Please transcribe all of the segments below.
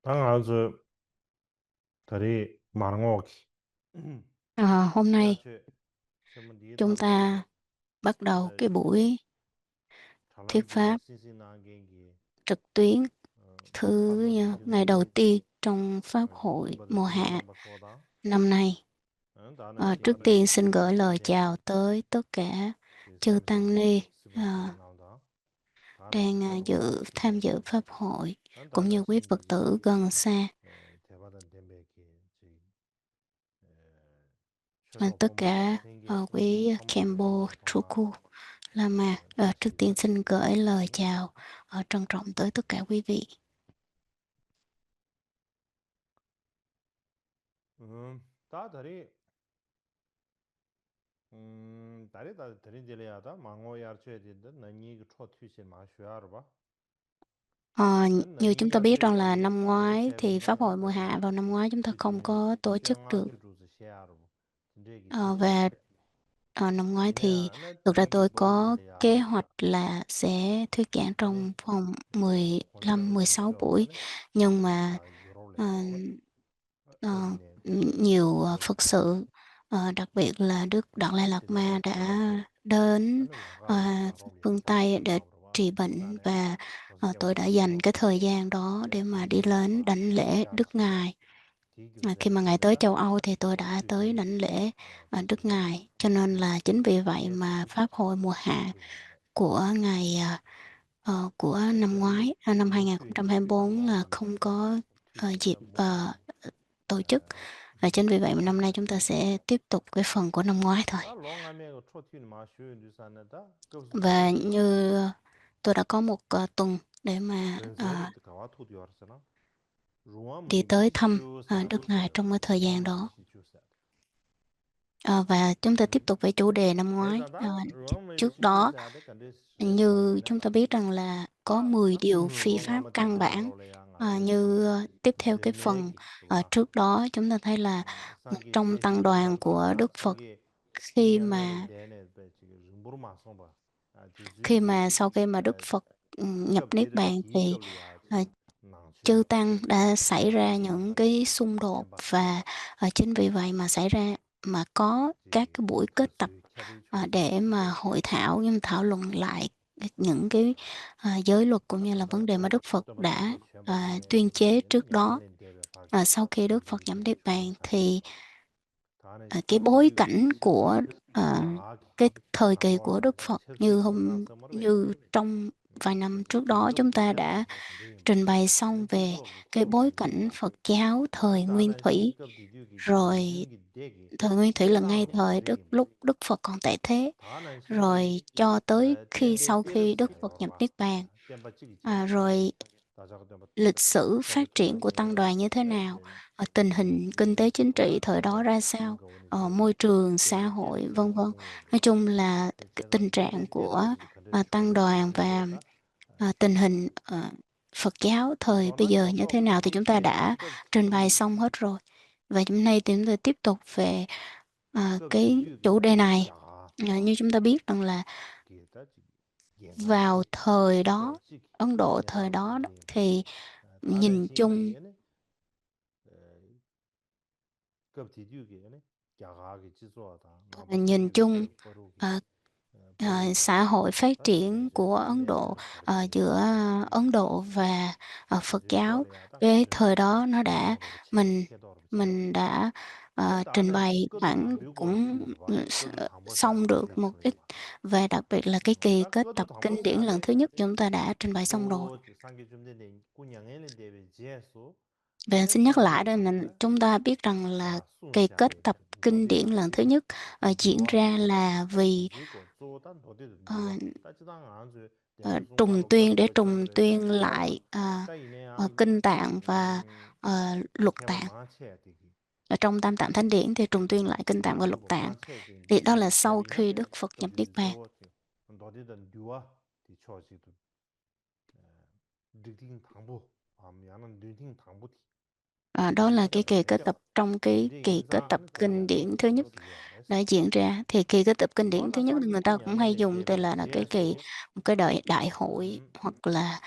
Tháng 아주 다리 많은 것 같아. Hôm nay 야채 전문 chúng 디에타도 ta bắt đầu 에 cái buổi thuyết 잘람지가 pháp 신신한 게 trực tuyến ngày đầu 파브라딘 tiên trong Pháp hội 줌바도 mùa hạ 줌바랑 바꿔다. năm nay. 나는 Trước 디아르 tiên xin gửi lời 딘데 chào tới tất cả chư 세브시 tăng ni 스바시기 나온다. 다는 đang 대부분 tham dự Pháp hội cũng 다는 như quý Phật tử 신기 gần xa. 대바단 덴베기 저기 Và 최소 tất 본부 cả 생계 quý Kempo 사무소에서 동안 Truku Lama. Trước tiên xin gửi lời chào trân trọng tới tất cả quý vị. 다 다리 다리 다 다리 질려야다 망고 야채 된다 너니 그 초투신 마셔야 봐. Như chúng 너니 ta biết rằng 야채 là 디 năm 다리 ngoái thì Pháp hội 세빈다 mùa hạ 다리 vào năm ngoái chúng ta không 지진 có tổ chức được. 이장아 주주스 셰야르 근데 Ờ, 지진 và năm ngoái thì 내가 나 thực ra 내기 tôi 보리 có kế 질려야 hoạch là sẽ thuyết giảng 아니 trong vòng 혼자는 좀 15-16 buổi, 필요하다네 nhưng mà 아 ờ, 유로래 ờ, 어디네 nhiều Phật 어디 sự, đặc biệt là Đức Đạt Lai Lạt Ma 시대가 đã 달라서 đến 나는 ờ, 나가기 나로미 phương Tây để 바쁘다 그러봐 trị bệnh, 산에 và 거기에 tôi 와 đã dành cái thời 또 gian đó để mà đi 디기우스다 đến đảnh lễ Đức 야채다 Ngài. Khi mà Ngài tới 디기우스다 châu Âu thì tôi đã tới 뒤뒤 đảnh lễ Đức 뒤뒤 Ngài. Cho nên là chính vì vậy mà 예수도 Pháp hội mùa hạ 뒤뒤 của ngày của năm 다리 ngoái, năm 루트윈 2024 là 튜나마도 không có dịp 튜시다 목티 tổ chức. Và chính vì vậy mà năm nay chúng ta 튜시 sẽ tiếp tục cái phần của năm ngoái thôi. 다 롱아메 초티는 마쇼 뉴산에다 그것도 Và 디디오스 như tôi đã có một tuần để mà 벤세르드 가와토디 알았잖아 đi 루아무디 tới thăm Đức 치추사도 Ngài trong cái thời gian 루아무디 đó. 치추사 Và chúng ta tiếp tục với chủ đề năm ngoái. 대단다 루아무디 Trước đó, 치추사데 근데 như 스웨스바시네 chúng ta biết rằng là có 다 10 điều phi pháp 롱아메 căn bản. 데베로레야 나레 Như tiếp theo cái phần 벤메기 그와 trước đó, chúng ta thấy là 상기 trong tăng 댄시기 đoàn của 산다다 Đức Phật, 상기 khi 신경을 mà 내내 지금 rum부르마 송바 아 khi 디즈기 mà sau khi mà Đức Phật nhập Niết 급디르 Bàn thì 디급리아지 chư 낭취야 tăng đã xảy ra những 디디오스다 cái xung đột, và 셈바 chính vì vậy mà xảy ra mà có các cái buổi kết tập 그치 캐비 초스 để mà hội thảo, nhưng thảo luận lại những cái giới luật cũng như là vấn đề mà Đức Phật đã tuyên chế trước đó. Sau khi Đức Phật nhập Niết Bàn thì 다는 cái bối 초티디 cảnh của 야가기 cái thời kỳ của Đức 망고아메 Phật, 철저히 공부한 써머리 như trong vài năm trước đó 그거 chúng ta 문제야 đã 뭐 근데 trình bày xong về 디스로 cái 컵 bối cảnh 디디오다 Phật giáo thời Nguyên 다는 Thủy. 시급 디디오기 Rồi 디즈기 대기 thời Nguyên Thủy là ngay 랑미 thời 대기네 lúc Đức Phật còn tại thế, 다는 rồi 신기 cho tới khi 덴데 sau 때르 khi Đức Phật nhập 사요르바 Niết Bàn. 덴바 찌기 찌기 Rồi 다자가 덴바 lịch sử 초베 phát triển của 초베네 tăng đoàn như thế nào, tình hình kinh tế chính trị thời đó ra sao, 인가오니 môi 제비 trường xã 덴데 찌르 hội vân 세우스 vân. Nói 공예도 chung là cái 제가 tình trạng 덴데 때르 của 지기 근데 tăng 초베 đoàn và 덴데다 tình hình Phật giáo thời bây 도난 giờ như thế 족족 nào thì chúng ta đã 급 trình bày 디디오기 xong hết rồi. Và hôm nay thì chúng ta tiếp tục về 급 cái chủ 디디오기 đề này. 야 Như chúng ta biết rằng là 게다 지기 vào 예나지 thời đó, 급 지기 Ấn Độ thời 예나로 đó 공예도 thì 다는 nhìn chung 신기에네 급 디디오기에네 야가기 지소하다 nhìn 마바시기 chung 급 버루기 ờ, 버루기 xã hội phát 다 triển của Ấn Độ, 벤세르 가르치기 giữa Ấn Độ và Phật giáo, 디즈도리아다 cái thời 벤세르 đó nó đã 도노로 체 mình 체도로 체 mình đã trình 다는 bày 끝도 khoảng 당비고 cũng 지기봐 끝도 당보셔야 xong được một ít. 디초이바 Và đặc biệt là cái kỳ 딱 kết 끝도 tập kinh điển 당보셔야 lần 돼 thứ nhất chúng ta đã trình bày xong rồi. 또 상계 좀 되네 꾸냥에는 대비 지혜수 Và 에 xin nhắc lại 상계도 đây là 당보셔 chúng ta biết rằng là 아 kỳ 순샤데 kết tập kinh điển lần thứ nhất diễn 누아 ra là vì 지고 쪼단 도데도 ờ, 누아 따지당 안주 ờ, 덴베 trùng 송발로 tuyên để 컵도 trùng 쳔베 tuyên 샤야르바 lại 따이네야 kinh tạng và luật 세마 tạng. 마체 되기 Ở trong Tam Tạng Thánh Điển thì trùng tuyên lại kinh tạng và luật 뭐 tạng. 마체 Thì đó là 되기 sau khi 샤리나데 Đức Phật nhập Niết 급디 Bàn. 조티 도데도 누아 디초지도 느딩 당부 야는 느딩 당부티 Đó là cái 디자가 kỳ kết 되죠 tập trong cái 디제 kỳ kết tập 인사는 kinh 거기야네 điển thứ nhất 그것도 đã 야레스 diễn ra. Thì kỳ kết tập kinh điển thứ 누아가 nhất 상기 người ta cũng hay 꾸냥에는 dùng từ 대비 là cái kỳ, 지혜수 một cái đại hội, hoặc là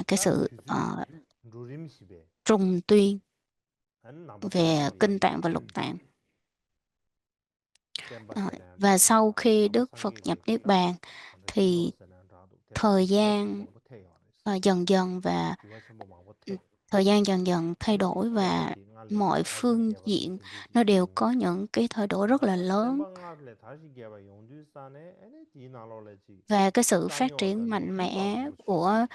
cái 딱 sự 뒤지 루림시베 trùng tuyên về kinh tạng và lục 음, tạng. Ờ, 땜바세네 và 라도 sau khi 나무 Đức Phật nhập 상기게 Niết 다 Bàn 근데 thì 딜로세네 라도 thời 대단히 기와 첨부 gian 못해요 그랬어. dần dần và 기와 첨부 ừ, 못해. thời gian dần dần thay 아니 đổi và 땜바디 ngalre mọi 다시 phương 개바 diện 신주디 nó đều 용두. có những cái thay đổi rất là lớn, 땜바 ngalre 다시 개바 용두 산에 아니 디나로레지 và cái sự phát triển 싸뇨다 mạnh mẽ 루규바도 못쇼. của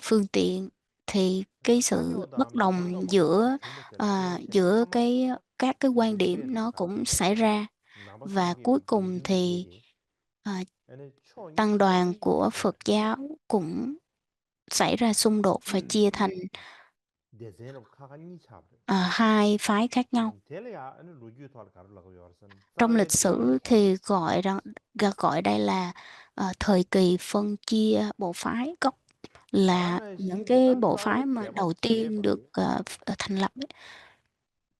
phương tiện thì cái sự 싸뇨다 bất 미소가 đồng 망고도 giữa 첨부세를 개체네 giữa 참마 các cái quan điểm 루규체를 nó 가르쳐 cũng xảy 줘서 ra, 나바 và 상기게 cuối cùng 기준도 thì 되게 à, 아니 tăng đoàn 초니체니 của 기준도 Phật giáo cũng xảy ra xung đột và chia thành 대세는 카간니 차브레. hai phái khác nhau. 델레야 아니 루규토를 가르라고 요르선 Trong lịch 싸웨 대바 sử 토레. thì gọi đây là thời kỳ phân chia bộ phái gốc, là 다음에 những 신게 cái 다 bộ phái 싸웨 mà 대바 đầu tiên 개바 được thành lập ấy.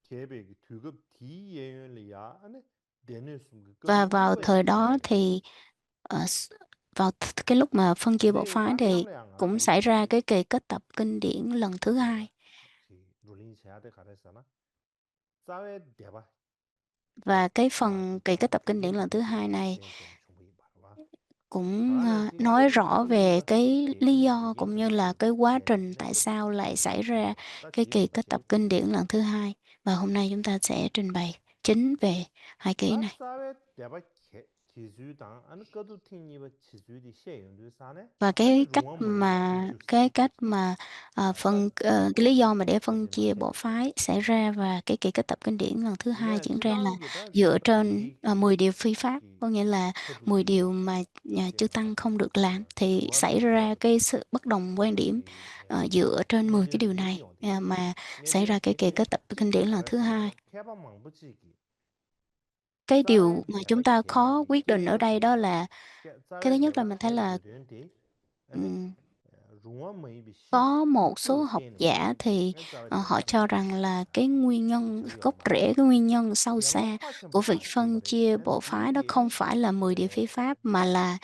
개백이 두급 디예연리야 아니 데네스 Và 그도 vào 니바 thời 제베 đó 말레스. thì cái lúc mà phân chia bộ 근데 phái thì 야냠레 cũng 안가르디 xảy ra cái kỳ kết tập kinh điển lần thứ 제가 hai. 룰린 제아데 가르잖아. 싸웨 대바 개 Và cái 와디 phần kỳ kết 다 tập kinh điển lần 대겐도 thứ hai 되게 này 덴센 충분히 말와. cũng 다음에 지 nói rõ 개백도 về 니바 cái 신게 lý 아니 do 대겐 cũng 좀 như là 지. cái quá 개네 trình 네 tại 그도 sao lại 니바 xảy ra 제베 다 cái kỳ 지바 kết tập 제베 kinh 제베. điển lần thứ hai. Và hôm nay chúng ta sẽ trình bày chính về hai ký 다 này. 싸웨 대바 개 지주당 아니 그도 팅니바 지주디 셰연도 사네. Và 아니 cái cách 루어 뭐이비 mà 시주세. 다 cái lý do mà để phân 가지나 chia bộ 셰베 phái xảy 셰베. ra và cái kỳ kết tập kinh điển lần thứ hai 이내 diễn ra là 지당기다 dựa trên 이 10 điều phi pháp, 이 có nghĩa là 10 허두디 điều mà chư 시제 tăng không được làm, thì xảy 주와메 ra 디아도 cái sự bất đồng quan điểm 이 dựa trên 10 cái 녜베르 điều này 유니온데 mà xảy 녜베 ra cái kỳ kết tập kinh 찌게 điển lần thứ hai. 가르사나 개방망 붙이기 Cái điều 싸웨 mà chúng 대바 ta khó 개야디 quyết định ở đây đó 개버세네 là cái thứ 싸웨 nhất là 대바 mình thấy 개 là 르덴데 아니 ừm, 루어 뭐이비 시 có một số 루규 học 셰는 giả 거지 thì 싸웨 họ 대바 cho rằng là cái nguyên nhân 저요 gốc 말레 rễ, cái nguyên nhân sâu xa 개롱화 첨부 của việc 다시 phân 말레스 chia 아니 bộ phái đó không 디디에네 phải là 10 điều phi pháp, mà là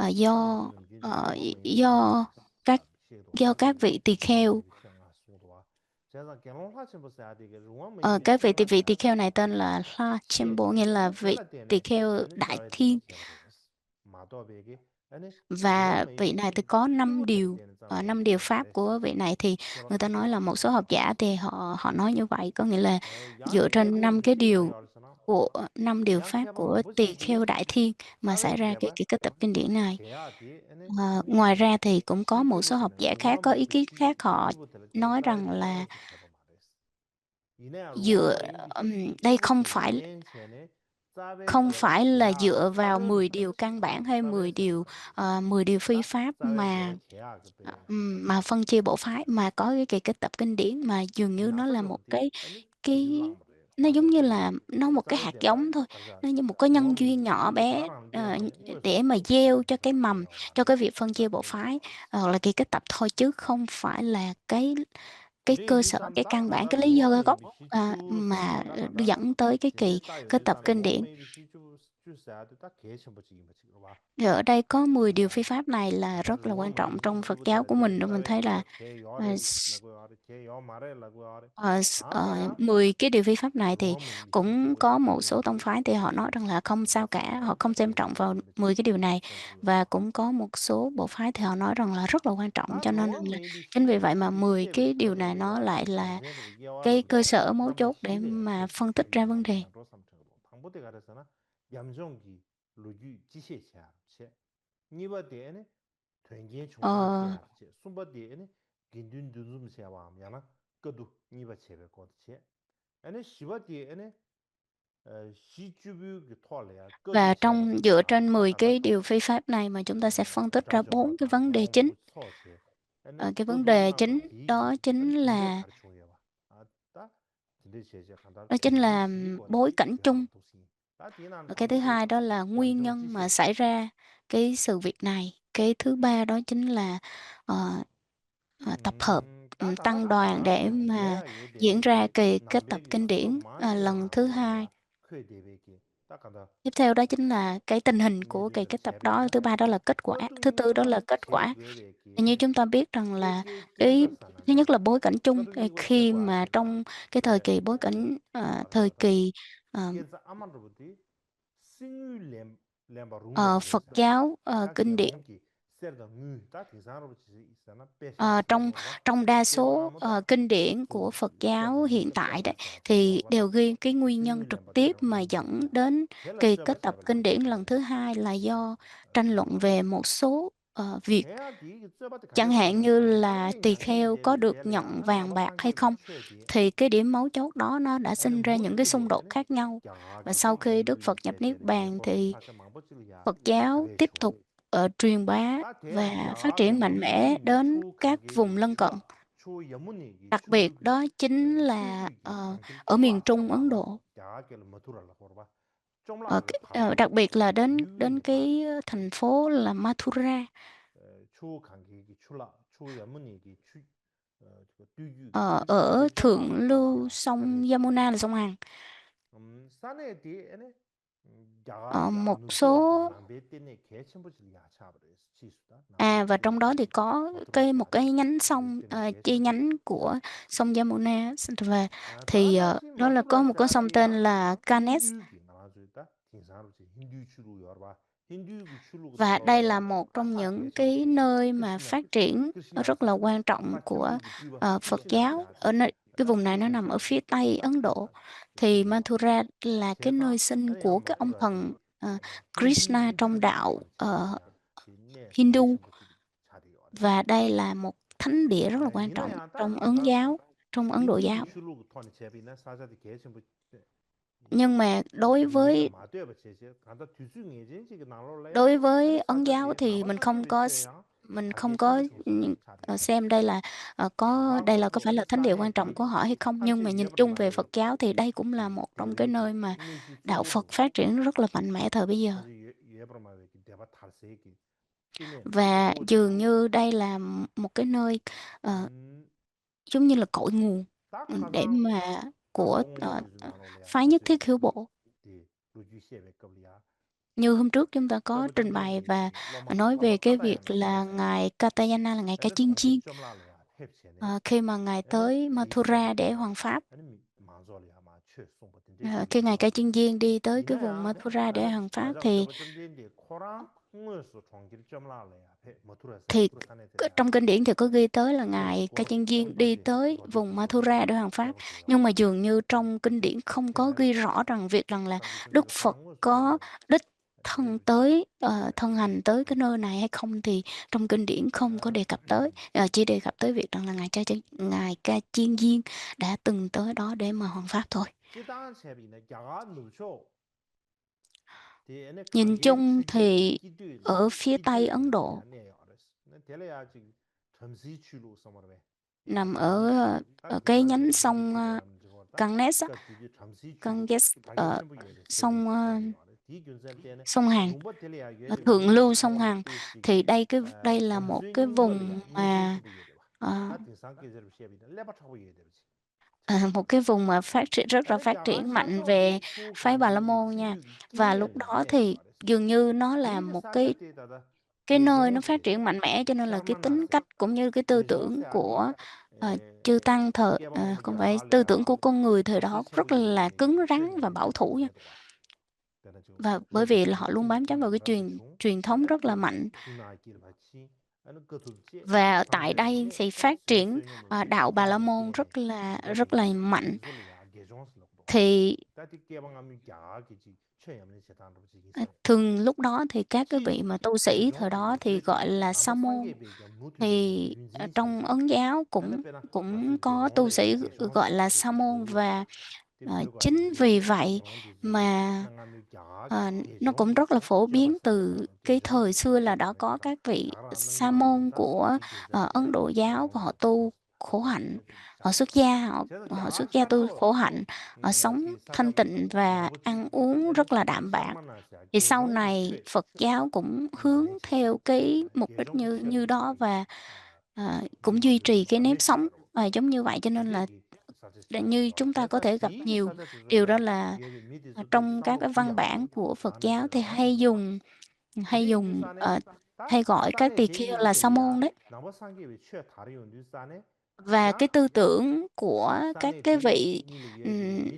do 좀 이제 ờ, 루어 뭐이비 do các 시에도 do các 하게 vị tỳ 루어 kheo. 뭐이비 시행아 소도와 제가 개롱화 첨부 써야 되게 루어 Ờ, 뭐이비 cái vị 시행아 tỳ kheo này tên là La Chimbo, nghĩa là vị tỳ 델라데네 kheo 아니 đại 싸웨 대바 thiên, 개버레스 마도베게 아니 루어 và vị 뭐이비 này thì 시 có 5 끼고 điều. 되는 싸웨 대바 5 điều pháp 개버레스 của vị này thì 개바 người ta nói là 카시나 một số học giả thì họ họ nói như vậy, có nghĩa là dựa 양이 trên 개베 5 cái 루규나 điều 열서나 của 5 điều 양 pháp 개바 của tỳ 망보지기 kheo đại thiên mà xảy 싸웨 ra 대바 cái kết tập kinh điển này. 개야디 아니 Ngoài ra thì cũng có một số học 시주부터는 giả khác 루어 có ý 뭐이비 kiến khác, họ 시주부터는 개 nói 싸웨 rằng là 대바레스 개바 말레스 이내 루어 dựa 뭐이비 đây 시주디 덴체네 싸웨 không 대바 phải là 개야 dựa vào 싸베르 10 điều 말레스 căn bản hay 싸베르 10 세네 điều 말레스 10 điều phi 다 pháp 싸웨 대바 개야 그때 mà phân chia bộ phái, mà có cái kỳ kết tập kinh điển mà dường như nó là một 나빠용디 아니 cái 지줄랑버려 nó giống như 마도베게 là nó một cái 싸웨 hạt 대바 giống thôi, 가자 nó như một cái 루어 nhân duyên 뭐이비 nhỏ 시주 bé 자랑 되네 để 우에서 mà 시주 gieo cho cái mầm 개요 cho cái 말레스 việc phân chia 다 bộ 개요 phái, 말레스 hoặc là kỳ kết tập thôi, chứ không phải là cái 리 cơ sở, 유산 cái căn bản, 따간다 cái lý 루어 do gốc 뭐이비 시주 mà 세네 따간다 dẫn tới cái 진짜 kỳ kết tập 싸요들 다 kinh 루어 điển. 뭐이비 시주 주사야 돼다 개첨부지기 뭐지 봐 Thì ở đây có 10 điều phi pháp này là 다 rất là 루어 quan trọng 뭐이비 trong Phật giáo 시주부터 của mình, rồi mình 싸웨 thấy là 대바 ờ, 개요레 라고 하래 개요 말에 라고 하래 아빠야 10 cái điều phi pháp này thì 루어 뭐이비 cũng 시주부터 có một số tông 개요레 phái thì họ nói rằng là không sao 개요레 cả, họ không xem trọng vào 개요레 10 cái điều này, 전투요 và 봐 cũng có một số bộ phái thì họ nói rằng là rất là quan trọng, 다 cho nên 루어 là 뭐이비 chính vì vậy mà 시주디 10 시에베 cái điều này 첨부를 nó lại 야레 là 덴센으로 cái 이해와버려 cơ sở mấu 삼보 chốt để 시대야 mà 돼 phân tích ra vấn đề. 시주야 로 삼청으로 당보대 가르서나 얌종기 루규 지시해야 체 니버데네 된게 중간 Ờ, 해야 체 숨버데네 긴든 두좀 세와 야나 거두 니버 체베 거드체 아니 시버데네 시주부 그 토알야 거두 và 체바 dựa 세야 trên 10 다가다 cái điều phi pháp này mà chúng ta sẽ phân tích ra 자정바 4 cái vấn đề 당 chính. 영부 처체 아니 Cái vấn 거두 đề 랑가 chính 디 đó 아니 chính 딘데 là 가르쳐요 아따 딘데 제제 간다 đó chính 딘데 là 시거래 bối cảnh chung. 지하마 도시 다 디난 Và cái thứ 당보대 hai đó là nguyên 얌종 nhân mà 지시해야 xảy ra cái sự việc này. Cái thứ ba đó chính là ờ, tập hợp 다 tăng 간다 đoàn để 다음에 mà 개야 diễn 예데네 ra kỳ kết tập 남베기 kinh 수도 điển 많이 lần thứ hai. 나와야 크게 되베기 Tiếp theo đó chính là cái tình hình của cái tập đó. Thứ ba đó là kết quả. Thứ tư đó là kết quả. Như chúng ta biết rằng là cái thứ nhất là bối cảnh chung, khi mà trong cái thời kỳ bối cảnh thời kỳ ờ, Phật giáo kinh điển, trong trong đa số kinh điển của Phật giáo hiện tại đấy thì đều ghi cái nguyên nhân trực tiếp mà dẫn đến kỳ kết tập kinh điển lần thứ hai là do tranh luận về một số việc, chẳng hạn như là tỳ kheo có được nhận vàng bạc hay không. Thì cái điểm mấu chốt đó nó đã sinh ra những cái xung đột khác nhau. Và sau khi Đức Phật nhập Niết Bàn thì Phật giáo tiếp tục truyền bá và phát triển mạnh mẽ đến các vùng lân cận. Đặc biệt đó chính là ở miền Trung Ấn Độ. Đặc biệt là đến đến cái thành phố là Mathura. Ở thượng lưu sông Yamuna là sông Hằng. Một số và trong đó thì có một cái nhánh sông, chi nhánh của sông Yamuna, và thì đó là có một con sông tên là Ganges, và đây là một trong những cái nơi mà phát triển rất là quan trọng của Phật giáo. Cái vùng này nó nằm ở phía tây Ấn Độ. Thì Mathura là cái nơi sinh của cái ông thần Krishna trong đạo Hindu, và đây là một thánh địa rất là quan trọng trong trong Ấn Độ giáo. Nhưng mà đối với Ấn giáo thì mình không có xem đây là có phải là thánh địa quan trọng của họ hay không, nhưng mà nhìn chung về Phật giáo thì đây cũng là một trong cái nơi mà đạo Phật phát triển rất là mạnh mẽ thời bây giờ. Và dường như đây là một cái nơi giống như là cội nguồn để mà của phái Nhất Thiết Khiếu Bộ. Như hôm trước chúng ta có trình bày và nói về cái việc là ngài Katayana là ngài Ca Chiên Chiên, khi mà ngài tới Mathura để hoằng pháp. Khi ngài Ca Chiên Chiên đi tới cái vùng Mathura để hoằng pháp thì trong kinh điển thì có ghi tới là ngài Ca Chiên Chiên đi tới vùng Mathura để hoằng pháp, nhưng mà dường như trong kinh điển không có ghi rõ rằng là Đức Phật có đích thân hành tới cái nơi này hay không, thì trong kinh điển không có đề cập tới, chỉ đề cập tới việc rằng là ngài Ca Chiên Viên đã từng tới đó để mà hoằng pháp thôi. Nhìn chung thì ở phía tây Ấn Độ, nằm ở cái nhánh sông Ganges, sông sông Hằng, thượng lưu sông Hằng. Thì đây là một cái vùng mà một cái vùng mà rất là phát triển mạnh về phái Bà La Môn nha. Và lúc đó thì dường như nó là một cái nơi nó phát triển mạnh mẽ, cho nên là cái tính cách cũng như cái tư tưởng của chư tăng không phải tư tưởng của con người thời đó rất là cứng rắn và bảo thủ nha. Và bởi vì là họ luôn bám chặt vào cái truyền thống rất là mạnh. Và tại đây thì phát triển đạo Bà La Môn rất là mạnh. Thì thường lúc đó thì các cái vị mà tu sĩ thời đó thì gọi là sa môn. Thì trong Ấn giáo cũng có tu sĩ gọi là sa môn, và chính vì vậy mà nó cũng rất là phổ biến từ cái thời xưa là đã có các vị sa môn của Ấn Độ giáo, và họ tu khổ hạnh, họ xuất gia tu khổ hạnh, họ sống thanh tịnh và ăn uống rất là đạm bạc. Thì sau này Phật giáo cũng hướng theo cái mục đích như đó, và cũng duy trì cái nếp sống giống như vậy, cho nên là như chúng ta có thể gặp nhiều điều, đó là trong các cái văn bản của Phật giáo thì hay dùng hay gọi các tỳ kheo là sa môn đấy. Và cái tư tưởng của các cái vị ừm,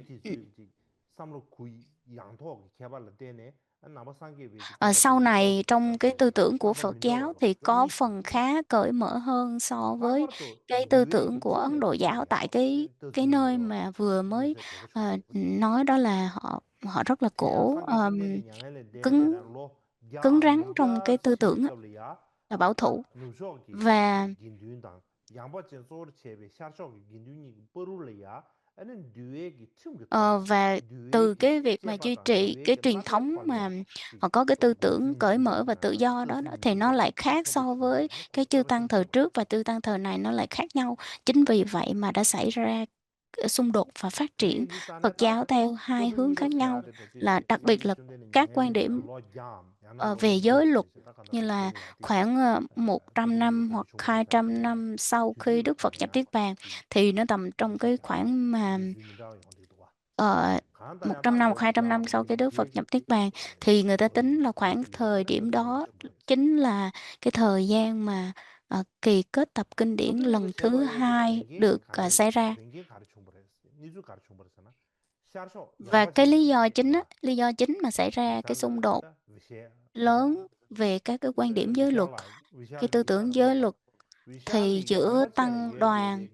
sau này trong cái tư tưởng của Phật giáo thì có phần khá cởi mở hơn so với cái tư tưởng của Ấn Độ giáo, tại cái nơi mà vừa mới nói, đó là họ họ rất là cứng cứng rắn trong cái tư tưởng á, là bảo thủ. Và và từ cái việc mà duy trì cái truyền thống mà họ có cái tư tưởng cởi mở và tự do đó, thì nó lại khác so với cái chư tăng thời trước, và chư tăng thời này nó lại khác nhau. Chính vì vậy mà đã xảy ra xung đột và phát triển Phật giáo theo hai hướng khác nhau, là đặc biệt là các quan điểm về giới luật, như là khoảng 100 năm hoặc 200 năm sau khi Đức Phật nhập Niết Bàn, thì nó tầm trong cái khoảng mà 100 năm hoặc 200 năm sau cái Đức Phật nhập Niết Bàn, thì người ta tính là khoảng thời điểm đó chính là cái thời gian mà kỳ kết tập kinh điển lần thứ hai được xảy ra. Và cái lý do chính mà xảy ra cái xung đột lớn về các cái quan điểm giới luật, cái tư tưởng giới luật, thì giữa tăng đoàn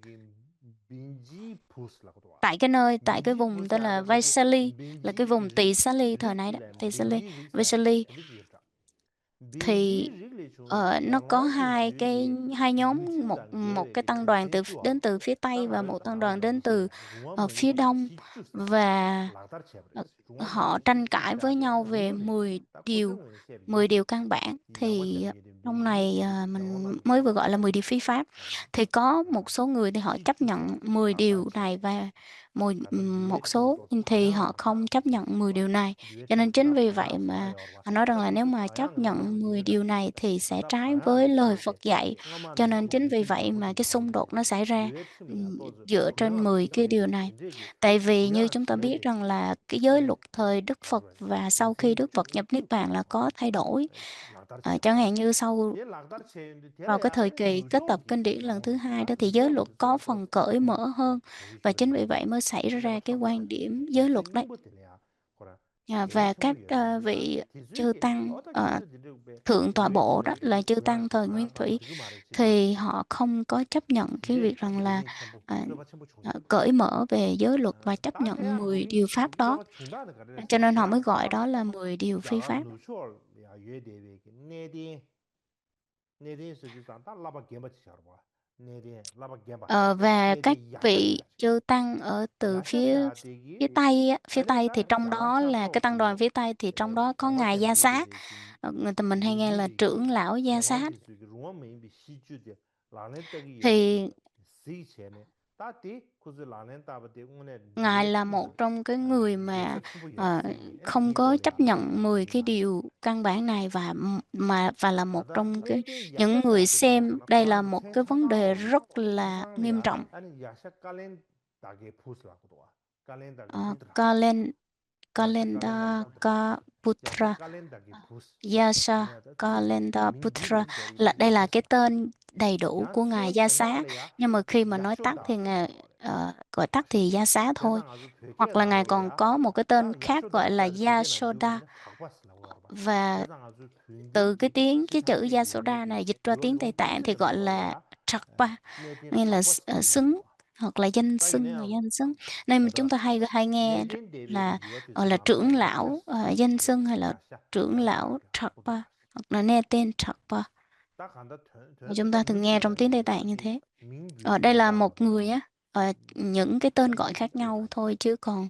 tại cái vùng tên là Vaisali, là cái vùng Tỳ Xá Ly thời này đó, Tỳ Xá Ly, Vaisali, thì nó có hai nhóm, một cái tăng đoàn đến từ phía Tây và một tăng đoàn đến từ phía Đông, và họ tranh cãi với nhau về 10 điều căn bản. Thì trong này mình mới vừa gọi là 10 điều phi pháp, thì có một số người thì họ chấp nhận 10 điều này, và một số thì họ không chấp nhận 10 điều này. Cho nên chính vì vậy mà họ nói rằng là nếu mà chấp nhận 10 điều này thì sẽ trái với lời Phật dạy. Cho nên chính vì vậy mà cái xung đột nó xảy ra dựa trên 10 cái điều này. Tại vì như chúng ta biết rằng là cái giới luật thời Đức Phật và sau khi Đức Phật nhập Niết Bàn là có thay đổi. Chẳng hạn như vào cái thời kỳ kết tập kinh điển lần thứ hai đó, thì giới luật có phần cởi mở hơn, và chính vì vậy mới xảy ra cái quan điểm giới luật đấy. Và các vị chư tăng thượng tọa bộ, đó là chư tăng thời Nguyên Thủy, thì họ không có chấp nhận cái việc rằng là cởi mở về giới luật và chấp nhận 10 điều pháp đó. Cho nên họ mới gọi đó là 10 điều phi pháp. Và các vị chư tăng ở từ phía phía Tây á, phía Tây thì trong đó là cái tăng đoàn phía Tây, thì trong đó có ngài Gia Sát. Mình hay nghe là trưởng lão Gia Sát. Thì ngài là một trong cái người mà không có chấp nhận 10 cái điều căn bản này, và là một trong những người xem đây là một cái vấn đề rất là nghiêm trọng. Kalen Kalenda Kaputra, Yasa Kalenda Putra, là đây là cái tên đầy đủ của ngài Gia Xá, nhưng mà khi mà nói tắt thì ngài gọi tắt thì Gia Xá thôi, hoặc là ngài còn có một cái tên khác gọi là Yasoda. Và từ cái chữ Yasoda này dịch ra tiếng Tây Tạng thì gọi là Chakpa, nghĩa là xứng, hoặc là danh xứng. Nên mà chúng ta hay nghe là gọi là trưởng lão danh xưng, hay là trưởng lão Chakpa, hoặc là nghe tên Chakpa. Và chúng ta thường nghe trong tiếng Tây Tạng như thế. Ở đây là một người á, những cái tên gọi khác nhau thôi, chứ còn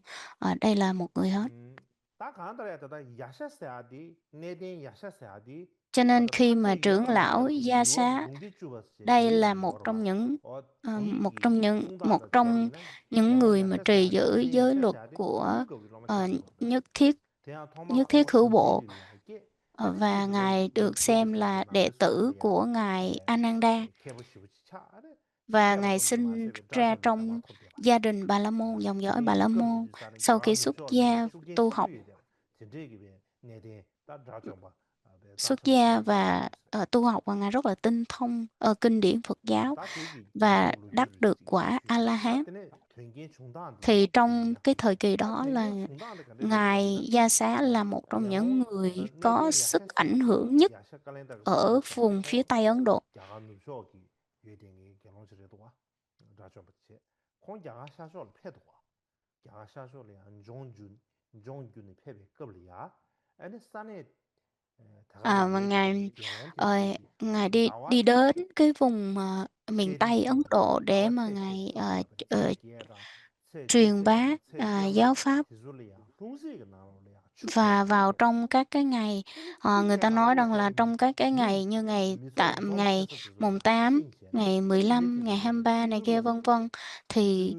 đây là một người hết. Cho nên khi mà trưởng lão Gia Xá, đây là một trong những người mà trì giữ giới luật của nhất thiết hữu bộ, và ngài được xem là đệ tử của ngài Ananda, và ngài sinh ra trong gia đình Bà La Môn, dòng dõi Bà La Môn sau khi xuất gia tu học, xuất gia và tu học, và ngài rất là tinh thông kinh điển Phật giáo và đắc được quả A-la-hán. Thì trong cái thời kỳ đó là ngài Gia Xá là một trong những người có sức ảnh hưởng nhất ở vùng phía Tây Ấn Độ. Và ngài đi đến cái vùng miền Tây Ấn Độ để mà ngài truyền bá giáo pháp. Và vào trong các cái ngày, người ta nói rằng là trong các cái ngày như ngày mùng 8, ngày 15, ngày 23 này kia vân vân, thì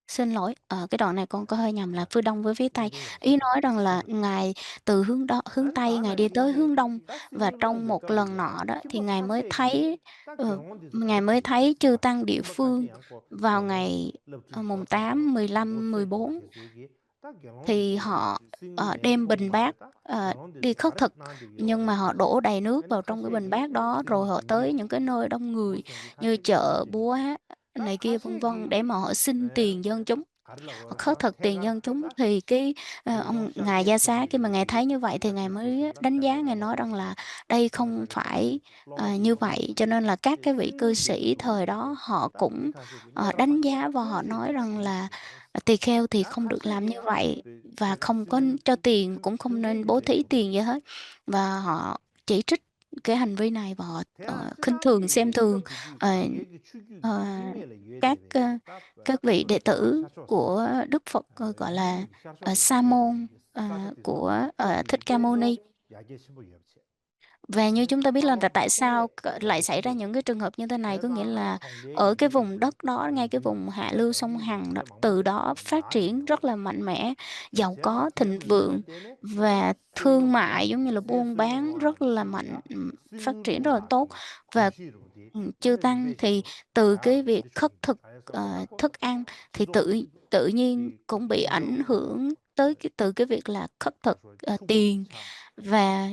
xin lỗi, cái đoạn này con có hơi nhầm là phía đông với phía tây. Ý nói rằng là ngài từ hướng tây ngài đi tới hướng đông, và trong một lần nọ đó thì ngài mới thấy chư tăng địa phương vào ngày mùng 8, 15, 14 thì họ đem bình bát đi khất thực, nhưng mà họ đổ đầy nước vào trong cái bình bát đó, rồi họ tới những cái nơi đông người như chợ búa này kia vân vân để mà họ xin tiền dân chúng, họ khất thực tiền dân chúng. Thì ông ngài Gia Xá khi mà ngài thấy như vậy thì ngài mới đánh giá, ngài nói rằng là đây không phải như vậy, cho nên là các cái vị cư sĩ thời đó họ cũng đánh giá và họ nói rằng là tỳ kheo thì không được làm như vậy, và không có cho tiền, cũng không nên bố thí tiền gì hết, và họ chỉ trích cái hành vi này và họ khinh thường, xem thường ờ, ờ, các các vị đệ tử của Đức Phật, gọi là Sa môn của Thích Ca Mâu Ni. Và như chúng ta biết là tại sao lại xảy ra những cái trường hợp như thế này, có nghĩa là ở cái vùng đất đó, ngay cái vùng hạ lưu sông Hằng đó, từ đó phát triển rất là mạnh mẽ, giàu có, thịnh vượng, và thương mại giống như là buôn bán rất là mạnh, phát triển rất là tốt. Và chư tăng thì từ cái việc khất thực thức ăn thì tự nhiên cũng bị ảnh hưởng tới từ cái việc là khất thực tiền và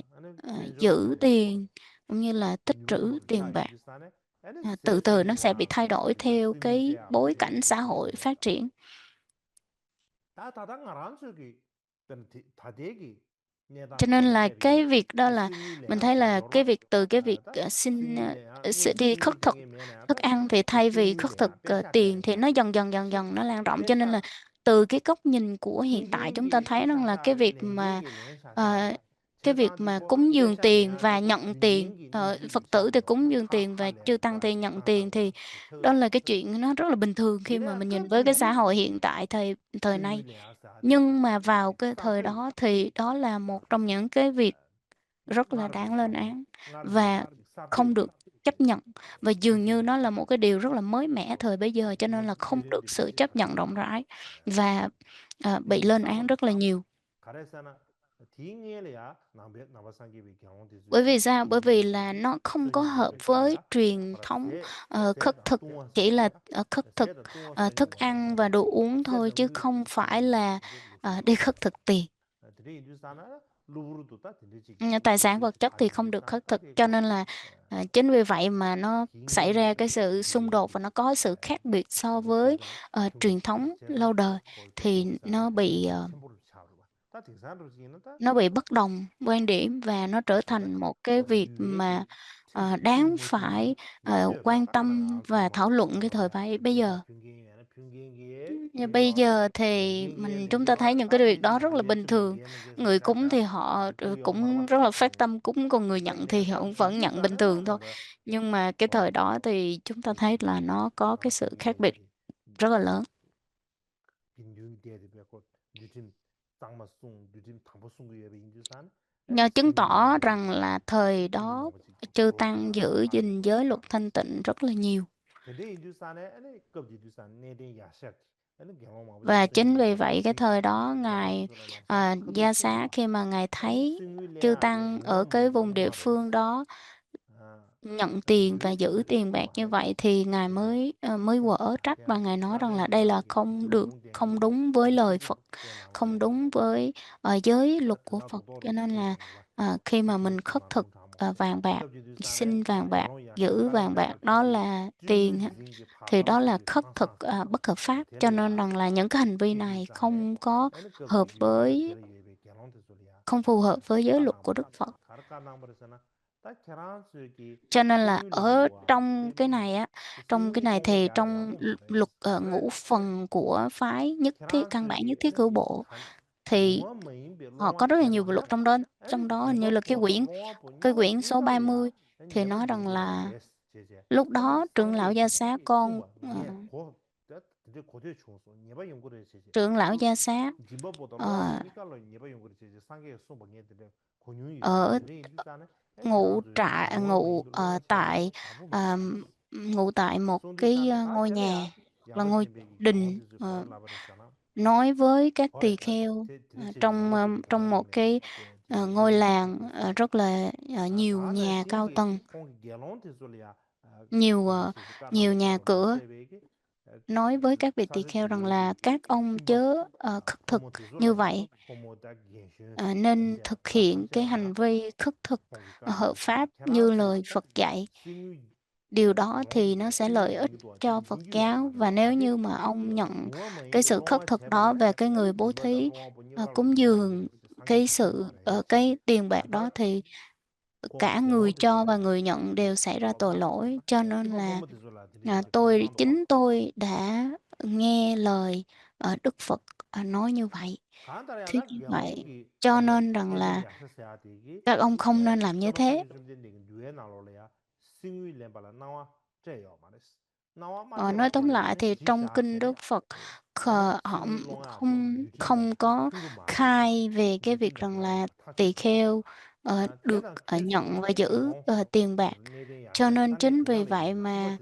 giữ tiền, cũng như là tích trữ tiền bạc. Từ từ nó sẽ bị thay đổi theo cái bối cảnh xã hội phát triển. Cho nên là cái việc đó là mình thấy là cái việc từ cái việc đi khất thực thức ăn, thì thay vì khất thực tiền thì nó dần dần nó lan rộng. Cho nên là từ cái góc nhìn của hiện tại chúng ta thấy rằng là ờ, cái việc mà cúng dường tiền và nhận tiền, Phật tử thì cúng dường tiền và chư tăng thì nhận tiền, thì đó là cái chuyện nó rất là bình thường khi mà mình nhìn với cái xã hội hiện tại thời nay. Nhưng mà vào cái thời đó thì đó là một trong những cái việc rất là đáng lên án và không được chấp nhận, và dường như nó là một cái điều rất là mới mẻ thời bấy giờ, cho nên là không được sự chấp nhận rộng rãi và bị lên án rất là nhiều. Bởi vì sao? Bởi vì là nó không có hợp với truyền thống khất thực, chỉ là khất thực thức ăn và đồ uống thôi, chứ không phải là đi khất thực tiền. Tài sản vật chất thì không được khất thực, cho nên là chính vì vậy mà nó xảy ra cái sự xung đột và nó có sự khác biệt so với truyền thống lâu đời, thì nó bị bất đồng quan điểm, và nó trở thành một cái việc mà đáng phải quan tâm và thảo luận cái thời bây giờ. Nhưng bây giờ thì chúng ta thấy những cái việc đó rất là bình thường. Người cúng thì họ cũng rất là phát tâm cúng, còn người nhận thì họ cũng vẫn nhận bình thường thôi. Nhưng mà cái thời đó thì chúng ta thấy là nó có cái sự khác biệt rất là lớn. Nhờ chứng tỏ rằng là thời đó chư tăng giữ gìn giới luật thanh tịnh rất là nhiều. Và chính vì vậy cái thời đó ngài Gia Xá khi mà ngài thấy chư tăng ở cái vùng địa phương đó nhận tiền và giữ tiền bạc như vậy thì ngài mới quở trách và ngài nói rằng là đây là không được, không đúng với lời Phật, không đúng với giới luật của Phật. Cho nên là khi mà mình khất thực vàng bạc, xin vàng bạc, giữ vàng bạc đó là tiền á, thì đó là khất thực bất hợp pháp. Cho nên rằng là những cái hành vi này không có hợp với, không phù hợp với giới luật của Đức Phật. Cho nên là ở trong cái này á, trong cái này thì trong luật ngũ phần của phái nhất thiết, căn bản nhất thiết cửu bộ, thì họ có rất là nhiều luật trong đó hình như là cái quyển số 30 thì nói rằng là lúc đó trưởng lão gia xá trưởng lão gia xá ở ngụ tại một cái ngôi nhà hoặc là ngôi đình, nói với các tỳ kheo trong một cái ngôi làng rất là nhiều nhà cao tầng, nhiều nhiều nhà cửa, nói với các vị tỳ kheo rằng là các ông chớ khất thực như vậy, nên thực hiện cái hành vi khất thực hợp pháp như lời Phật dạy. Điều đó thì nó sẽ lợi ích cho Phật giáo, và nếu như mà ông nhận cái sự khất thực đó về cái người bố thí cúng dường cái tiền bạc đó, thì cả người cho và người nhận đều xảy ra tội lỗi. Cho nên là chính tôi đã nghe lời Đức Phật nói như vậy. Thế như vậy cho nên rằng là các ông không nên làm như thế. Nói tóm lại thì trong kinh Đức Phật họ không không có khai về cái việc rằng là tỳ kheo được nhận và giữ tiền bạc. Cho nên chính vì vậy mà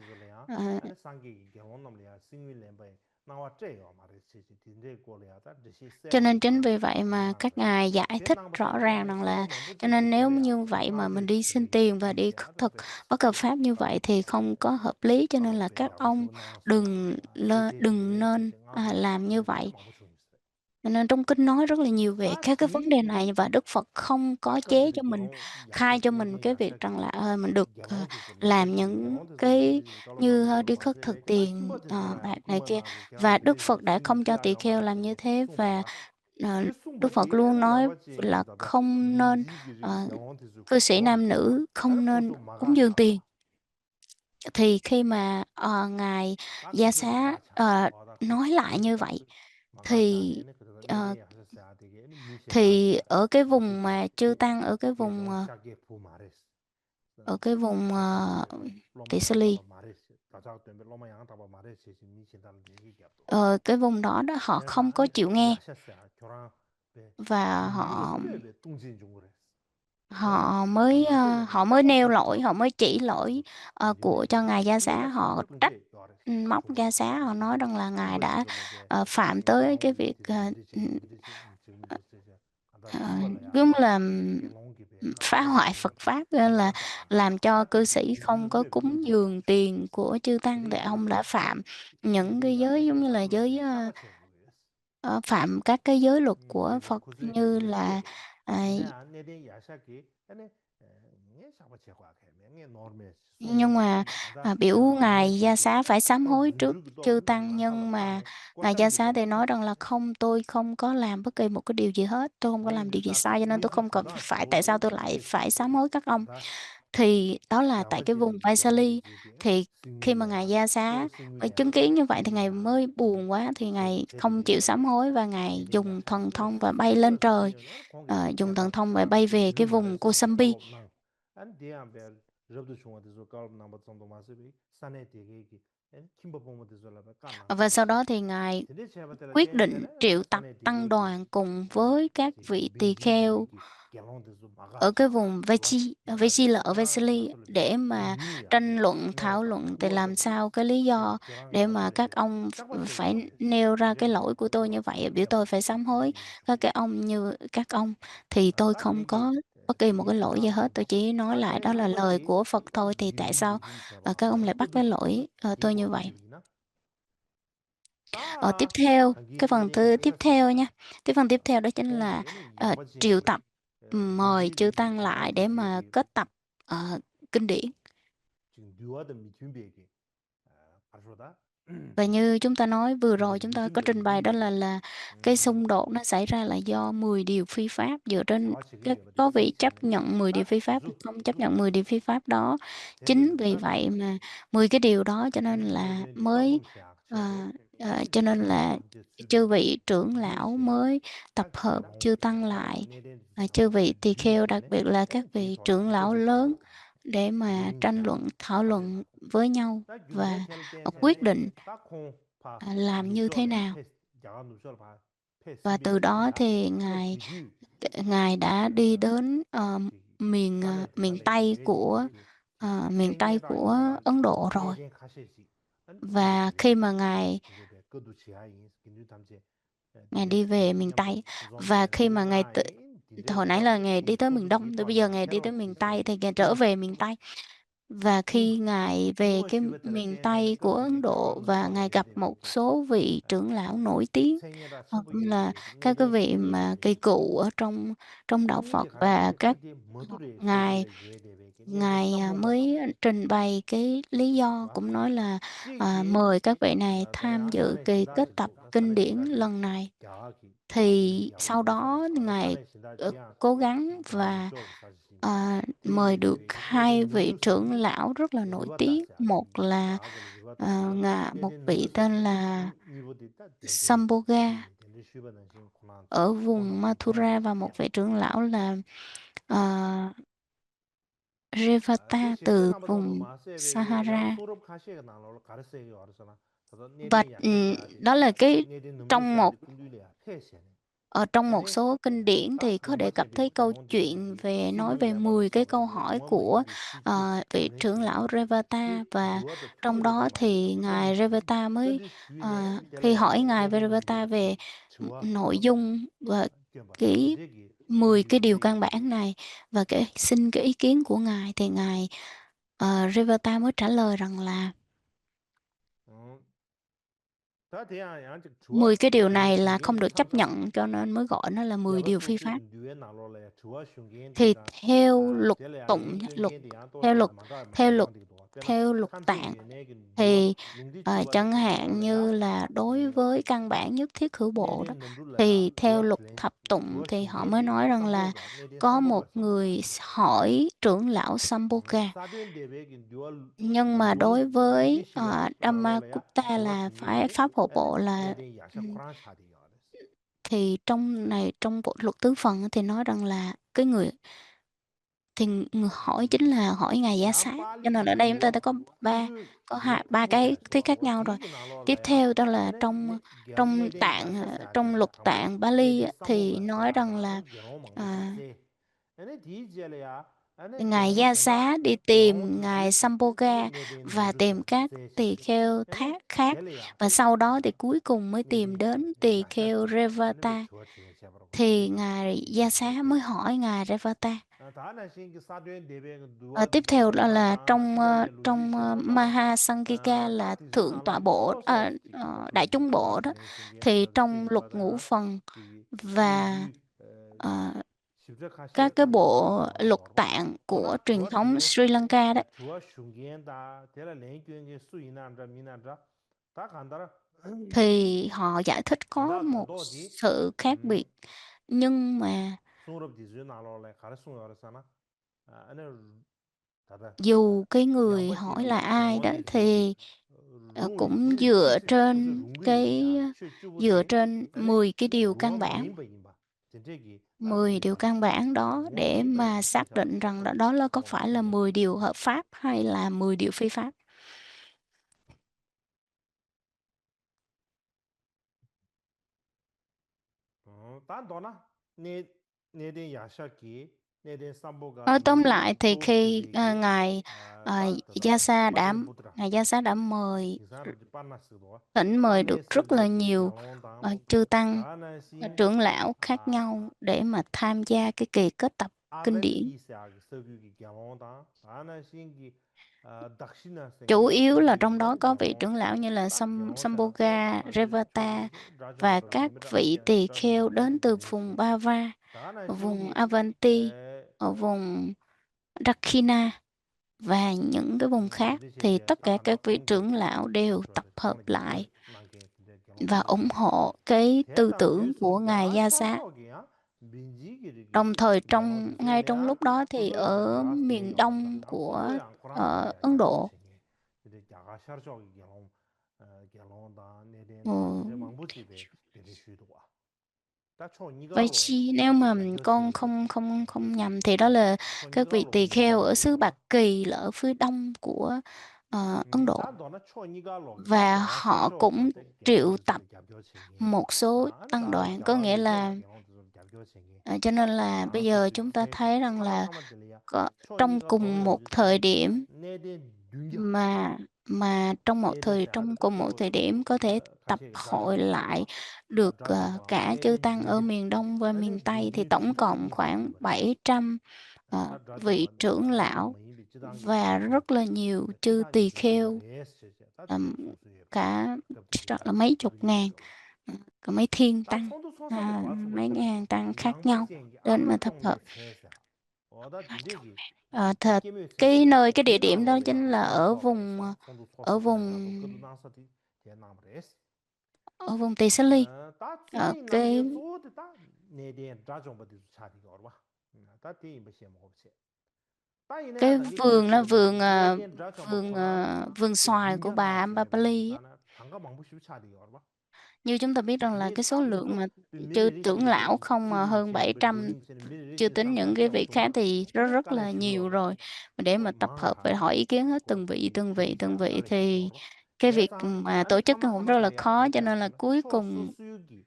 các ngài giải thích rõ ràng rằng là, cho nên nếu như vậy mà mình đi xin tiền và đi khất thực bất hợp pháp như vậy thì không có hợp lý. Cho nên là các ông đừng nên làm như vậy. Cho nên trong kinh nói rất là nhiều về các cái vấn đề này, và Đức Phật không có chế cho mình, khai cho mình cái việc rằng là mình được làm những cái như đi khất thực tiền bạc này kia. Và Đức Phật đã không cho tỳ kheo làm như thế, và Đức Phật luôn nói là không nên cư sĩ nam nữ không nên cúng dường tiền. Thì khi mà ngài Gia Xá nói lại như vậy thì ở cái vùng mà chư tăng ở cái vùng Tỳ Xê Ly, cái vùng đó họ không có chịu nghe, và họ mới nêu lỗi, họ mới chỉ lỗi của cho ngài Gia Xá. Họ trách móc Gia Xá, họ nói rằng là ngài đã phạm tới cái việc giống là phá hoại Phật pháp, nên là làm cho cư sĩ không có cúng dường tiền của chư tăng, để ông đã phạm những cái giới giống như là giới phạm các cái giới luật của Phật, như là nhưng mà biểu ngài Gia Xá phải sám hối trước chư tăng, nhưng mà ngài Gia Xá thì nói rằng là không, tôi không có làm bất kỳ một cái điều gì hết, tôi không có làm điều gì sai, cho nên tôi không cần phải, tại sao tôi lại phải sám hối các ông. Thì đó là tại cái vùng Vaisali. Thì khi mà ngài Gia Xá mới chứng kiến như vậy thì ngài mới buồn quá, thì ngài không chịu sám hối, và ngài dùng thần thông và bay lên trời, dùng thần thông và bay về cái vùng Kosambi. Và sau đó thì ngài quyết định triệu tập tăng đoàn cùng với các vị tỳ kheo ở cái vùng Vechi là ở Vesely, để mà tranh luận, thảo luận để làm sao cái lý do để mà các ông phải nêu ra cái lỗi của tôi như vậy, biểu tôi phải sám hối các cái ông như các ông, thì tôi không có bất kỳ một cái lỗi gì hết. Tôi chỉ nói lại đó là lời của Phật thôi. Thì tại sao các ông lại bắt cái lỗi tôi như vậy? Tiếp theo, cái phần tiếp theo nha. Cái phần tiếp theo đó chính là triệu tập, mời chư tăng lại để mà kết tập kinh điển. 지금 류하든 미준비에게 가르쳐다. Và như chúng ta nói vừa rồi, chúng ta có 미준비의 trình bày đó 이유는 là cái xung đột nó xảy ra là do 10 điều phi pháp, dựa trên có vị chấp nhận 10 điều phi pháp, không chấp nhận 10 điều phi pháp đó. Chính vì vậy mà 10 cái điều đó cho nên là mới cho nên là chư vị trưởng lão mới tập hợp chư tăng lại, chư vị tỳ kheo, đặc biệt là các vị trưởng lão lớn, để mà tranh luận, thảo luận với nhau và quyết định làm như thế nào. Và từ đó thì ngài đã đi đến miền Tây của Ấn Độ rồi. Và khi mà ngài đi về miền Tây, và khi mà hồi nãy là ngài đi tới miền Đông, thì bây giờ ngài đi tới miền Tây, thì ngài trở về miền Tây. Và khi ngài về cái miền Tây của Ấn Độ và ngài gặp một số vị trưởng lão nổi tiếng, hoặc là các cái vị mà kỳ cựu ở trong trong đạo Phật, và ngài ngài mới trình bày cái lý do, cũng nói là mời các vị này tham dự kỳ kết tập kinh điển lần này. Thì sau đó ngài cố gắng và mời được hai vị trưởng lão rất là nổi tiếng. Một là một vị tên là Sambhoga ở vùng Mathura, và một vị trưởng lão là Revata từ vùng Sahara. Và đó là cái trong một số kinh điển thì có đề cập tới câu chuyện nói về 10 cái câu hỏi của vị trưởng lão Revata. Và trong đó thì ngài Revata mới khi hỏi ngài Revata về nội dung và 10 cái điều căn bản này, và xin cái ý kiến của ngài, thì ngài Revata mới trả lời rằng là 10 cái điều này là không được chấp nhận, cho nên mới gọi nó là 10 điều phi pháp. Thì theo luật tụng, theo luật tạng, thì chẳng hạn như là đối với căn bản nhất thiết hữu bộ đó, thì theo luật thập tụng thì họ mới nói rằng là có một người hỏi trưởng lão Sambhoga, nhưng mà đối với Dhammagupta là phải pháp hộ bộ là thì trong bộ luật tứ phần thì nói rằng là cái người người hỏi chính là hỏi ngài Giá Xá. Cho nên ở đây chúng ta đã có ba cái thuyết khác nhau rồi. Tiếp theo đó là trong luật tạng Bali thì nói rằng là ngài Gia Xá đi tìm ngài Sambhoga và tìm các tỳ kheo khác, và sau đó thì cuối cùng mới tìm đến tỳ kheo Revata. Thì ngài Gia Xá mới hỏi ngài Revata. Tiếp theo đó là trong Mahasangika là thượng tọa bộ, đại chúng bộ đó, thì trong luật ngũ phần và các cái bộ luật tạng của truyền thống Sri Lanka đó, thì họ giải thích có một sự khác biệt, nhưng mà dù cái người hỏi là ai đó thì cũng dựa trên 10 cái điều căn bản. 10 điều căn bản đó để mà xác định rằng đó là có phải là 10 điều hợp pháp hay là 10 điều phi pháp. Nói tóm lại thì khi ngài Gia Sa đã thỉnh mời được rất là nhiều chư tăng trưởng lão khác nhau để mà tham gia cái kỳ kết tập kinh điển. 아벤티스하고 서규기 경험다 다나 신기 dakshina Chủ 생기 yếu là trong đó 서규기 có vị 경험 trưởng lão như là 딱 경험 Sambhoga, 다 Revata 초기 và 라존부터 các 님들 vị 아시아 tỳ kheo 라존부터 đến từ vùng 님시 Bava, 다나 ở vùng 신기 Avanti, ở vùng Dakshina và những cái vùng khác, thì 드리시게 tất 딱 cả 하나 các vị 공개 trưởng lão đều tập 그런데 hợp 저는 lại 경험 난게 근데 và 경험 ủng 드리시게 hộ cái tư 대단 tưởng của 될수 Ngài 야가 Gia Xá. 샤르초기야 민지기르기 Đồng thời 경험 ngay trong 드세요 lúc đó thì 소소에 다 ở 야가 miền 세요 đông 나 của 소소에 안 코란다리아 Ấn 야가 Độ, 쟁이 근데 야가 샤르초기 경험 경험다 ờ, 내된 탐제 망부지베 데리슈도와 딱초 니가로 Vaichi, nếu mà con 야교체기 không nhầm thì đó là 초 các vị 니가로 tỳ kheo ở xứ 민지기르와 Bạc Kỳ là ở phía đông của Ấn Độ, 나도나 초 니가로 다 và 야가 họ cũng 샤르초한테 triệu 경험도 tập 좀 야교체기 một số 아 tăng 나도 đoàn, có nghĩa 야가로 là 경험도 좀 야교체기 cho nên là bây giờ 나서스 chúng ta 세비 thấy rằng là 하마하마 들려야 trong 초니가 cùng một 로로지 thời 다네 điểm 내대 윤겨 trong cùng một thời điểm có thể tập 같이 hội 자정부터 lại 들어와 được 자정부 cả chư 내대 tăng ở 윤겨 miền Đông và 아니 miền Tây, thì 민지 tổng 지다 cộng 미세 khoảng 지바 700 다 vị 자정부 trưởng 나도 lão 뭐이 지당게 và 지게 rất là nhiều chư 티타게 tỳ 지게 kheo, 레스 다 ừm, 소소해 cả 답들이 rất 다 là mấy chục ngàn, 들리죠 cả mấy thiên 다 tăng, 손도 손사도 와서 mấy 버쳐 ngàn tăng khác nhau 양가스행이 đến mà 아브라 tập hợp. 종류의 세사 어다 딘데기 Thật, 이게메 cái địa điểm đó 디나로레야 chính là ở vùng 샤르초하고서 손도 ở 소소해 나도 vùng 그도 나서디 대나무레스 ở vùng Tỳ Xá Ly, 다 ở 쯔이 남게 cái 소데 다 내대 자종버디 차디가 얼마 다 대인 버시 먹었지 다 이내야 cái 단계 vườn đó, 기르시거든 vườn 내대 자종버 vườn 코란다 vườn xoài của bà 윤겨나 Ambapali á. 다나 단가 망부시 차디가 얼마 Như chúng ta biết rằng là cái 근데 số 딱 lượng 무슨 mà chư trưởng 미래리시게 lão 되지 không mà hơn 찌링치는 그 700, 료링치는 chưa 미래리시 tính những 상가 cái 깨워 vị khác 두면 thì rất 내 rất 간에 là 주로 nhiều 얼마 rồi. Mà để mà tập hợp và 망하다 hỏi ý kiến hết 그 từng vị 준비가 thì 달래시죠 cái việc 대상 mà tổ 아니 chức 타마 cũng rất là 타마들이야 khó, cho 그렇게 nên là 하시잖아 cuối cùng 초수수육이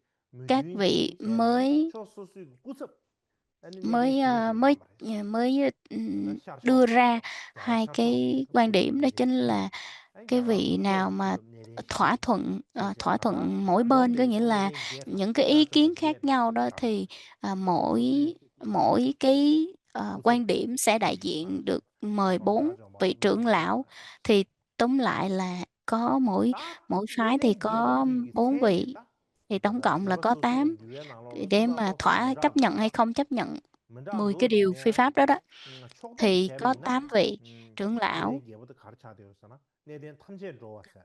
các 무주인지 vị 세나니 mới 초수수육 구습 아니 내대 mới 주인들이 mới 담아라지 mới đưa 샤르쇼 ra 야가 hai 샤르쇼 cái quan điểm, đó 구습들이 chính là 아니 cái 야가 vị nào 구습 mà 구습 내대 시기 thỏa 아까 thuận mỗi bên, có 롬베 nghĩa là 송도된 게 những cái ý 티나쇼가 kiến khác 제레 nhau đó 가르마 thì mỗi 소수의 mỗi cái 구습 quan điểm sẽ đại 지기 diện 하면서 được mời 총 4 자정 vị trưởng lão, thì túm lại là có mỗi 다 mỗi phái thì 내대 có 뇌버기 4 vị, 세대다 thì tổng 그다 cộng là 제가 có 소수의 8, 뇌에 나로 để mà 순나로 소 thỏa chấp nhận hay 문자로다 không chấp nhận 문자 10 cái 너 điều phi 중에 pháp đó đó, 촉도 thì có 제베이나 8 vị trưởng lão. 내대 예부터 가르쳐 되었잖아 내대 탐지에 들어왔어야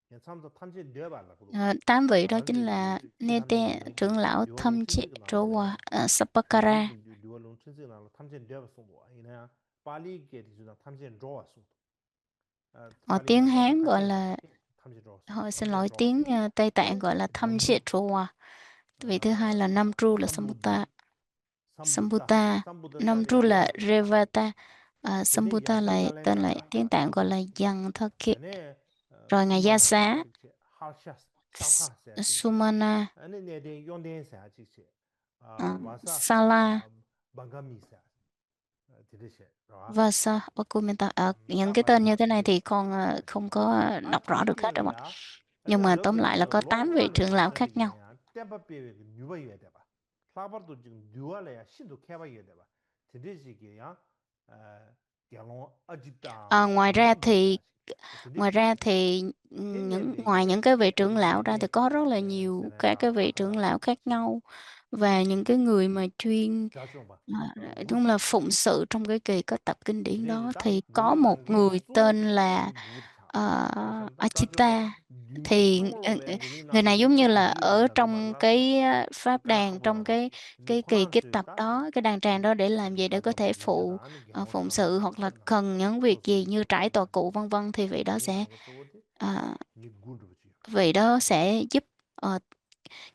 지 참도 탐지에 뇌발라 그러고 8 vị đó chính 다른데 là 기남들 Nete 유행기 trưởng lão 류얼롱 Thâm Chế 천지가 나로래 Rowa 미리기 Sapakara. 류얼롱 천지가 나로 탐지에 뇌발 쏘고 이나 빨리게 되주나 탐지에 들어와 쏘고 Ở 빨리 tiếng 나가서 Hán gọi 같이 là, 탐지에 들어왔어 xin 탐지에 lỗi, 들어와 tiếng Tây Tạng 에 gọi là Thâm Chế 남주 Rowa. Vị thứ hai là Namtru là 삼부다 Sambuta. 삼부다 Sambuta. 삼부다 Namtru 자리야 là 뇌발라 Revata. 되네 Sambuta là tên là 양설갈래나 tiếng Tạng gọi là Dân Thơ Kiệt. 되네 Rồi ngài Gia 수마나 Xá 직체 하샤스 사파스 직체 Sumana, 아니 내대 용대사 직체 아 와사 Sala, 방감미사 들으셔 봐 Vasa, Okumenta. Những cái tên 따바디 như thế này thì 들으셔 con không có 아 đọc rõ được hết rồi. 탐지기야 Nhưng 아니 mà tóm 저기 lại là có 8 vị 롱스란데 trưởng lão khác nhau. 마찬가지야 템바비에 뉴바이야 돼봐 플라버도 지금 뉴알래야 신도 캐바이야 돼봐 들으시기야 경로 어짓다 Ngoài ra 롬버스야 thì 들으시기야 ngoài những cái vị trưởng lão ra thì 내내 có rất là nhiều các cái vị trưởng lão khác nhau, và những cái người mà chuyên 자주 봐 đúng là 무슨 phụng sự trong cái kỳ kết tập kinh điển 근데 đó, 딱 thì có một 룸바당 게 người tên 쏘기야 là 누구차 그래서 자주 Achita. 룸 Thì 총으로 왜 룸이 người này 나서 giống như 딱 là 누구야 ở 나도 trong 말라 cái pháp 그러나 đàn, trong 하고라고 근데 cái kỳ kết tập 코란스다 đó, cái đàn tràng đó, để làm gì, để có 자주 thể 문제다 하는 phụng 경우처럼 sự, hoặc là 쳤나 cần những việc gì như trải tòa cụ 소수의 vân vân, thì vị đó 네 sẽ 단계 쏘고지 ờ, 니 군르지 giúp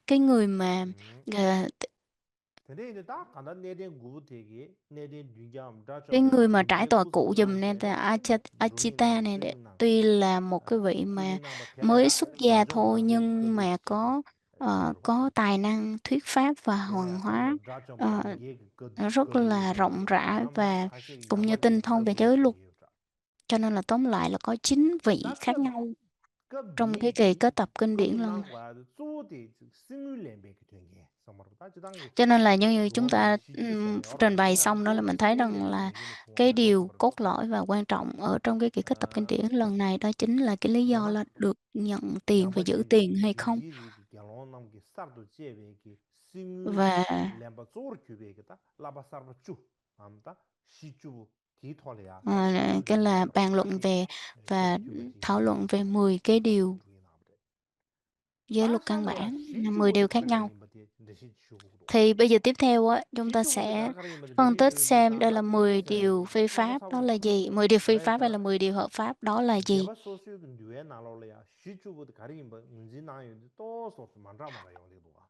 cái người mà ờ, 근데 이제 딱 간다 내된 구부 되게 내된 뉴잠 cái 자좀 người mà trải 룸베 tòa cụ giùm nên 구습나세 là Achita 룸이나 này, 쯔링나 tuy là một cái vị mà 쯔링나 뭐 mới 텔레라 xuất gia thôi, 자정부터 nhưng 그도 mà 제게 되려고 có tài năng thuyết pháp và 내가 hoàng hóa 삼도 자좀 ờ, 반게 그 rất là 거두에다 rộng rãi 남 và 사실 cũng như 양반들이 tinh thông về 거두에 giới luật. 되게 Cho nên là tóm lại là có 9 vị khác 딱그 nhau. trong cái kỳ kết tập kinh điển 그분 lần này. 난과 조대 생일렘베 되게 정말로 따지당 Cho nên là như chúng 로마의 ta 시주세네 trình 어라고 bày 지나는 xong đó là 조 mình thấy rằng 생일렘베 là 되게는 좋아 cái 만들어 điều 정말로 cốt lõi và quan trọng ở trong cái kỳ kết tập kinh điển lần này đó chính là cái lý do 내가 là được nhận tiền và giữ 양바지 tiền hay không. 딘디지 결혼 남기 쌀도 제베기 싱 Và 렘바 조르 규베기다 라바 사르바 쭈 암다 시쭈 디토리아 cái 슈주게 là 나버 bàn luận 딱히 về và 쉐튜버지 thảo luận về 딘디지 10 cái điều 디토리 주게 나버데 giới luật căn 다샹이야 bản, 10 시쭈부터 điều khác nhau. 가르가리 임바디 내시 주고도 Thì bây giờ tiếp theo á, chúng ta 시쭈부터 sẽ 가르가리 임바디 phân 내시 tích 주인데 xem đây là 산다 10 điều 디토세야기 phi 라바 pháp đó 사고로 là gì, 10 điều phi pháp hay là 10 điều hợp pháp đó là gì. 제바 소수의 뇌에 나올래야 시주부터 가리 임바 문제 나요 또 소수 만라마라 용대도가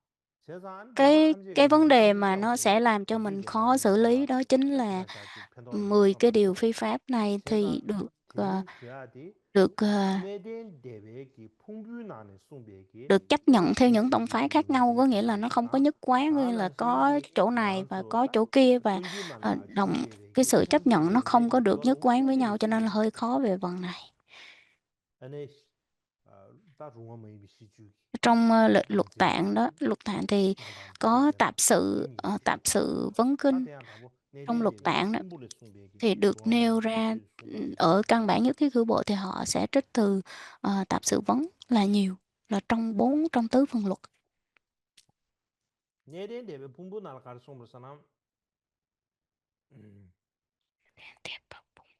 제산 제바 Cái 탐지가 vấn đề 시주 mà nó 샤오데 sẽ làm cho mình 디주게 khó 나리 xử lý 임바 đó chính là 에스나샤지 펜도르 10 cái 마사바 điều phi 쇼베 pháp này thì 제산 được 딘딘 튀아디 được 네덴 데베기 풍부나네 숭베기 được chấp nhận theo những tông phái 에스디기 khác nhau, có nghĩa là 문제지 nó không có 아 nhất quán, có nghĩa là có 다란시기 chỗ này và có 란초다 chỗ kia, và 숭기만라 cái 슈베베기 sự chấp nhận nó không có 덴데기 được nhất 거로 quán với 숭기를 nhau, cho nên là hơi 숭베기 khó về phần này. 안에 다 중앙의 시주기 Trong luật tạng đó, 문제지 luật tạng thì 난단 có 디제나 딩이 tạp 슈바 sự vấn kinh. 다대한 다고 Trong luật 내덴데베기 tạng đó 심불의 숭배기 thì được 중앙의 nêu ra 시주 숭가리 ở căn 숭배기 bản nhất cái cử bộ thì họ sẽ trích từ tạp sự vấn là nhiều, là trong tứ phần luật. 내덴데베 분분할 가르침을 사람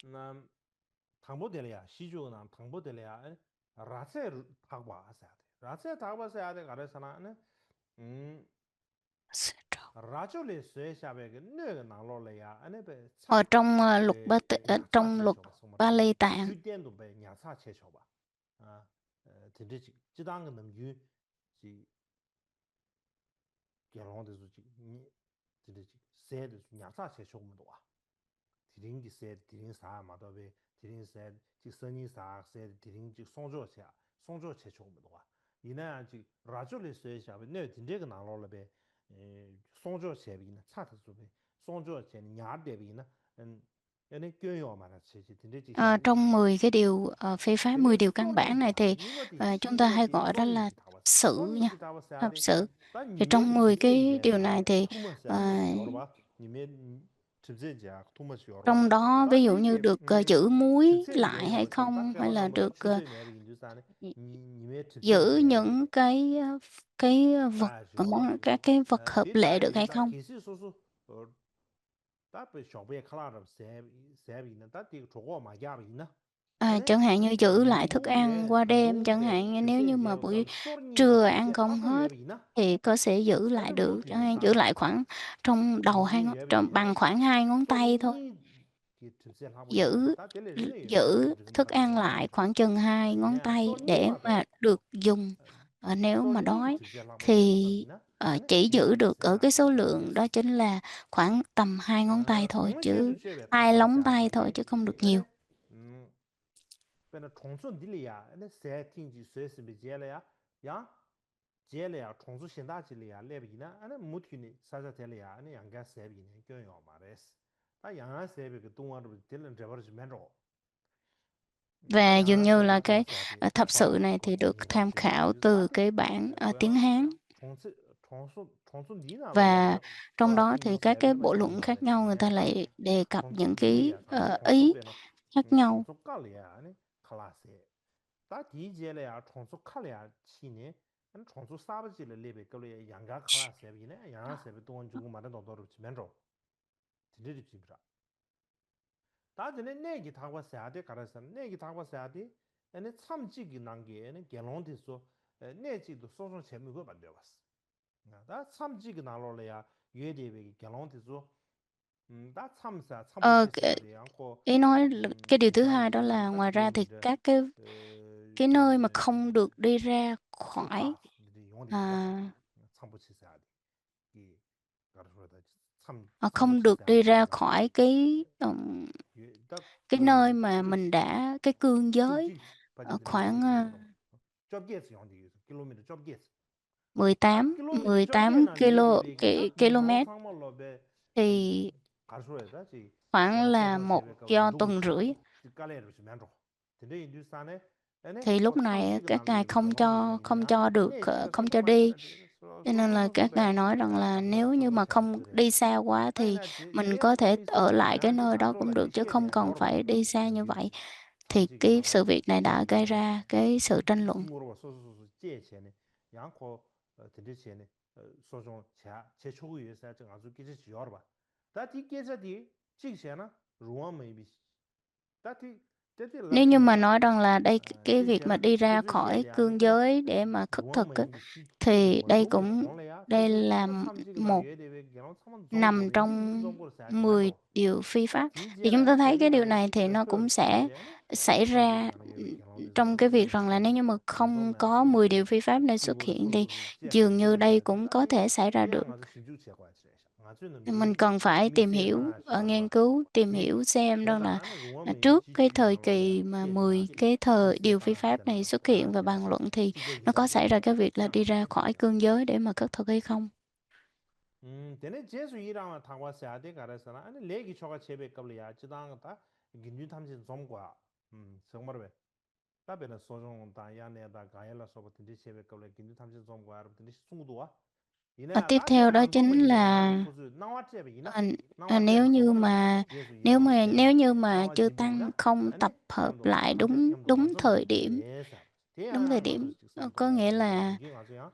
남 당보델이야 시주나 당보델이야 라세 타고 와서야 돼 라세 타고 와서야 돼 가르사나는 음 라졸레 쇠샤베게 뇌가 나로래야 안에베 Ở 차 trong 냐차 trong luật 제셔봐 정말로 Pali Tạng, 규된도 베 냐차 제셔봐 아 진짜 지당은 넘유 지 결혼도 지 진짜 세드 냐차 제셔고도 와 디링기 세 디링 사 마도베 디링 세 지선이 세 디링 지 송조샤 송조 제셔고도 와 이나 지 라졸레 쇠샤베 뇌 진짜가 나로래베 송조 세비나 차트 소베 송조 제 냐데비나 얘네 교요 말아 지지 진짜 지 샤비기 trong 10 cái điều phi pháp, 10 근데 điều căn bản này 스토리지야 thì 니모디 chúng ta hay 시니모디 gọi đó là 소미기 tập 타와 sự nha, 소미기 타와 tập 사야데 sự. 다 Thì trong 니메 10 cái 집제지에 điều này 다 thì 투머스야 ờ, 여러봐 니메 집제지야 투머스 여러봐 trong đó ví 다 dụ như 디게 được giữ muối 집제 lại hay 내셔봐 다 không, hay 결혼 là 넘버 được 집제 내비긴 주사네 니메 giữ 집제지야 những cái vật 다 여러봐 các cái vật hợp lệ được 디다리 hay 다 không. 계시 소소 다베 쇼베 칼라르 세비는 다 디고 저거 마야비나 아니 Chẳng hạn như giữ lại thức ăn 미국에 qua đêm, chẳng 미국에 hạn như nếu như mà 집세제 buổi 어떤 소리니가 trưa ăn 집세 không 파토 hết 예비나 thì có sẽ giữ lại 아니 được, chẳng 못히네 hạn giữ 사람 lại khoảng trong đầu 미국 bằng 예비기나 khoảng 2 ngón tay thôi, 소니 집세 하고 giữ 다 될래네 giữ 지금 thức ăn lại khoảng chừng 2 ngón 네 tay để 소니마베 mà được dùng nếu mà 소니기 đói, 집세 하고 thì 예비나 chỉ giữ 니모디 được ở cái số lượng đó 세야레스 chính là khoảng tầm 2 ngón tay thôi, 동시에도 chứ 쉐베 hai 타고 lóng tay thôi 사야데기 chứ không được 아니 nhiều. 베나 총선 딜이야 아니 세팅지 스웨스비 제래야 야 제래야 총수 신다지리야 레비나 아니 무티니 사자텔이야 아니 양가 세비네 교요 말레스 다 양가 세비 그 동화로 딜은 저버지면로 Và 다 dường 양가 như 세비 là 타고 cái 사야데 thập sự 과거 này thì được 거치니 tham 거치니 khảo từ 유다 cái bản tiếng 고야 Hán, 총수 총수 và 니나로래야 trong đó thì 과팅도 các cái 세비는 bộ 거치니 luận khác nhau người ta 말레스네 lại đề cập 총수 những cái 딜이야 다 총수 ý 베나 khác nhau. 총수 깔이야 아니 클라세 다 디제래야 총수 칼이야 치니 한 총수 사버지를 레베 걸에 양가 클라세비네 양가 세비 돈 주고 말은 너도로 지면로 진짜지 집라 다전에 내기 타고 사야돼 가라서 내기 타고 사야돼 아니 참지기 난게 아니 결론돼서 내지도 소송 재미가 만들어 봤어 다 참지기 나로래야 유에대비 결론돼서 다 참사 Ờ, 참부치 사야돼 않고 ý nói là cái điều thứ hai đó 디사이드 là 다 ngoài ra thì 디엔디를 các cái nơi mà không được đi ra khỏi 쇼파스 용디다 à, 참부치 사야돼 이 가르쳐다 참 không 참부치 được đi ra 사야돼다 khỏi cái nơi mà mình đã cái cương giới 쭉쭉 빠지는 khoảng 내비기는 거는 접게스 용디 킬로미터 접게스 다 18 킬로미터 18 접게나 유에대비기 다 km 비몽상말로 배 thì 가르쳐야 지 khoảng 베나 là 소소 một 세베가 do 누구 tuần rưỡi. 깔래로 지면로 근데 인주산에 thì lúc này các ngài không cho được không cho đi, cho nên là các ngài nói rằng là nếu như mà không đi xa quá thì mình có thể ở lại cái nơi đó cũng được chứ không cần phải đi xa như vậy. Thì cái sự việc này đã gây ra cái sự tranh luận. Nếu như mà nói rằng là đây cái việc mà đi ra khỏi cương giới để mà khất thực á, thì đây là một nằm trong 10 điều phi pháp. Thì chúng ta thấy cái điều này thì nó cũng sẽ xảy ra trong cái việc rằng là nếu như mà không có 10 điều phi pháp này xuất hiện thì dường như đây cũng có thể xảy ra được. Mình cần phải tìm hiểu, nghiên cứu, tìm hiểu xem đó là trước cái thời kỳ mà 10 cái điều phi pháp này xuất hiện và bàn luận thì nó có xảy ra cái việc là đi ra khỏi cương giới để mà khất thực hay không. 되네 제수 일하면 타고 세야돼 가라서나 아니 레기 초가 제베 qab리야 지당다 긴주 탐진 좀과 정말 왜 답에는 소종 다 야네다 가야라 소버든지 제베 qab래 긴주 탐진 좀과 여러분들이 승우도와 이내 Tiếp theo 다제 đó 안 chính 좀이네 là 양 고수 나와 제베 이나 à, 나와 nếu 제베 như 소버라 mà 제수 일하면 nếu 제베 như mà 나와 chư 집에 tăng 이나 không 아니 tập hợp 냠도 lại đúng 냠도 đúng 완전 thời 되는 điểm, 그래서 대야 고수 có 산도와 nghĩa 그래서 là 중기 가서야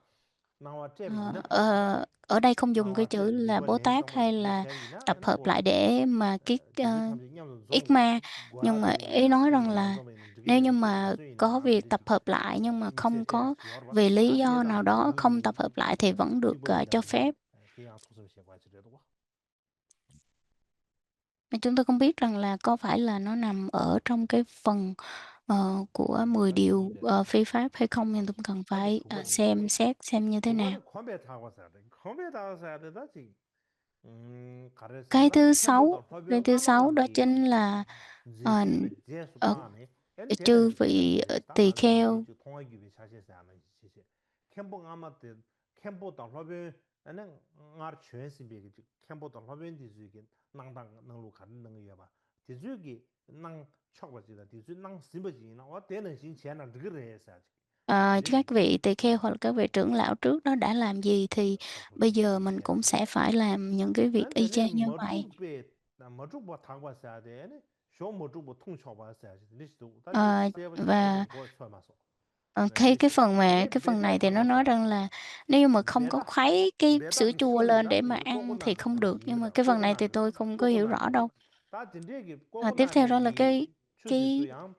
나와 제베 이나 ở đây không dùng cái 나와 chữ 제베 là 리버 Bố 렌 Tát 정말 hay 근데 là 제비나 tập 아니 hợp lại 고 để mà kiết 진주 탐지 냠도 ích 좀 ma, nhưng mà ý 과도이나 nói rằng 냠도 là 완전히 nếu như 느끼래 mà có 가수이나 việc tập 드리스 hợp lại nhưng mà không 제제 có 지어봐 vì lý 다 do nào 대다 đó không 능이 tập hợp lại thì vẫn được cho 띠벌이다 phép. 대양 토서 시작과 지래도 Mà chúng tôi không biết rằng là có phải là nó nằm ở trong cái phần của 10 다 điều 이래 phi pháp hay không, nhưng 아 tôi cần 다들 phải xem xét xem như thế nào. 그거는 컴배 타고 사야 돼 컴배 타고 사야 되다지 Cái 가르스나 thứ sáu, 캠보다 cái 허변 thứ sáu đó 아마랑기 chính là ờ, 제주베 제수 ờ, 빠네 애니 chư 되는 vị 제는 tỳ 다가서 kheo. 지주 통화기비 사실서 하는 지시 캠보 아마데 캠보다 허변 나는 알全是别个 캠보다 허변 지주기 낭당 능로 가는 능이야 봐 지주기 낭 척버지다 지주 낭 심버지나 와 되는 신钱을 그래 해서 Các vị tỳ kheo hoặc là các vị trưởng lão trước đó đã làm gì thì bây giờ mình cũng sẽ phải làm những cái việc y 근데 chang như vậy. 머죽배 타고 왔어야 돼. 쇼 머죽배 통쳐 봤어야지. 리스도 다시 Ờ, 세버 và 세버 거 처음 왔어. cái 리스도. phần mà 내 cái phần 배달 này thì nó 타고 nói 왔어야 rằng 돼. là nếu như mà không có 배달 khuấy cái sữa 배달기 chua lên để 쇼이다. mà 이제 ăn thì 꼬꼬나는 không được, nhưng mà 입니다. cái phần này thì 꼬꼬나는 tôi không có hiểu rõ 꼬꼬나는 đâu. 다 진리기 Tiếp theo đó là 꼬꼬나는 cái 추지수양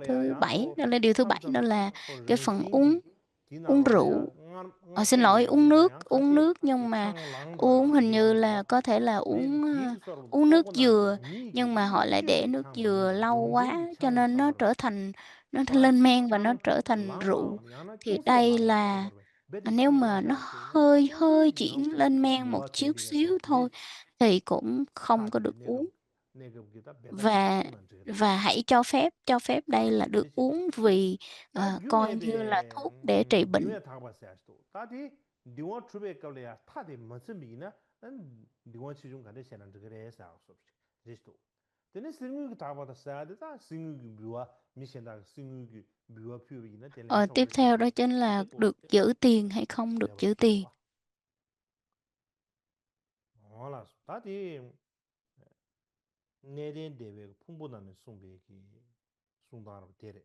thứ 디나로래야 bảy, 양고 đó là điều thứ bảy, đó là 또 cái phần uống 렌싱기 uống 디나로래야 rượu. Xin 앙앙 lỗi, 얘기다 양 uống 같이 nước nhưng mà uống 창랑바 hình như là 디양도 có thể là 디스 서로 uống nước 꼬꼬나는 dừa, nhưng 니기 mà họ lại để 찌르기 nước 창 dừa 말이다 lâu quá 용진이 cho 창 nên nó 삼바로 trở thành nó 와 lên men và nó 창 trở thành rượu. 랑바 양나 Thì 쫑세 đây 랑바 là 소바로 베디 nếu 창 mà nó 랑샤스에는 hơi hơi 쫑세 chuyển 양고 lên men một 뭐가 chút 되리겠어 xíu thôi 리 thì cũng không có 타들이 được uống. 내가 보기다 배달기 và 쇼는 저래 và hãy cho phép đây là được 리시도 uống vì 다 coi như là 유메베 thuốc để trị bệnh. 유메 타고 봤어야지도 다디 니원 주베 걸려야 타디 무슨 미나 난 니원 치중 간데 세는 저래 해서 없어 리시도 되는 승우 다 받았어야 되다 승우 묘와 미신다 승우 묘와 표이나 되는 Tiếp 쪽으로 theo đó 시작해 chính là 되고 được giữ tiền hay không được giữ tiền. 알아 다디 내린 대회 풍부하는 송배기 송다로 되래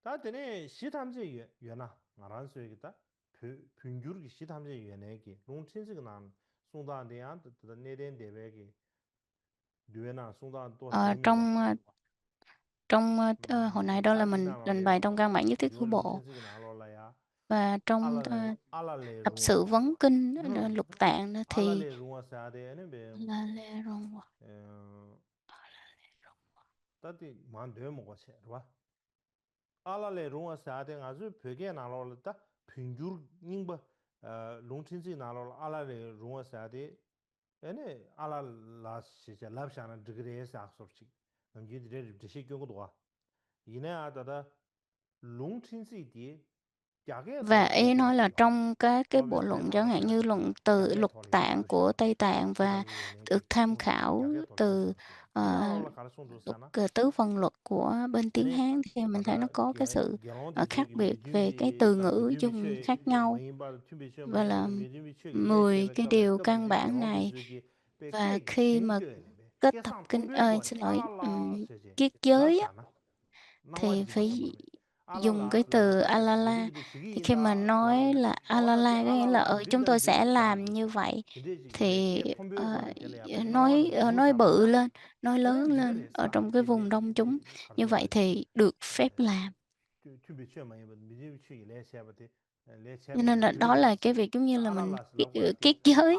다들이 시탐제 연아 말한 소리겠다 평균기 시탐제 연애기 농친스가 난 송다한테야 내린 대회기 류에나 송다 또 Ờ, 재미 trong 왔어 hồi nãy đó là mình trình bày 다디나로래야 trong căn bản nhất thiết của 류 bộ, 농친스가 나로라야 và trong 알랄레 tập 롱와 sự vấn kinh 응 lục tạng đó thì 알랄레 롱와 사데는 배 là lê rong 다디 만돼 먹어서 봐 알랄레 롱와 사데 아주 벽에 나로다 평균 닝바 롱친지 나로 알랄레 롱와 사데 에네 알랄라시 랍샤나 디그레스 악섭치 남기들의 드시 경우도 와 이내 아다다 롱친지 디 Và ý nói là trong các cái bộ luận chẳng hạn như luật tạng của Tây Tạng và được tham khảo từ ờ, tứ phần luật của bên tiếng Hán thì mình thấy nó có cái sự khác biệt về cái từ ngữ dùng khác nhau, và là 10 cái điều căn bản này. Và khi mà kết tập xin lỗi, kiết giới á, thì phải dùng cái từ alala. Thì khi mà nói là alala có nghĩa là chúng tôi sẽ làm như vậy, thì nói bự lên, nói lớn lên ở trong cái vùng đông chúng, như vậy thì được phép làm. Cho nên là đó là cái việc giống như là mình kiết giới,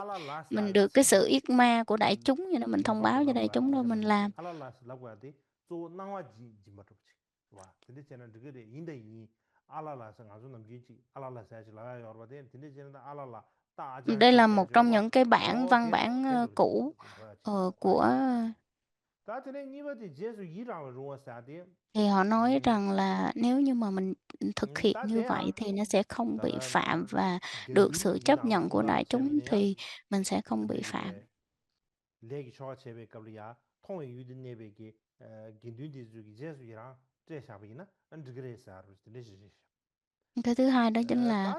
mình được cái sự yết ma của đại chúng, vậy đó, mình thông báo cho đại chúng rồi mình làm. Đây là một trong những cái văn bản cũ của, thì họ nói rằng là nếu như mà mình thực hiện như vậy thì nó sẽ không bị phạm, và được sự chấp nhận của đại chúng thì mình sẽ không bị phạm. Cái thứ hai đó chính là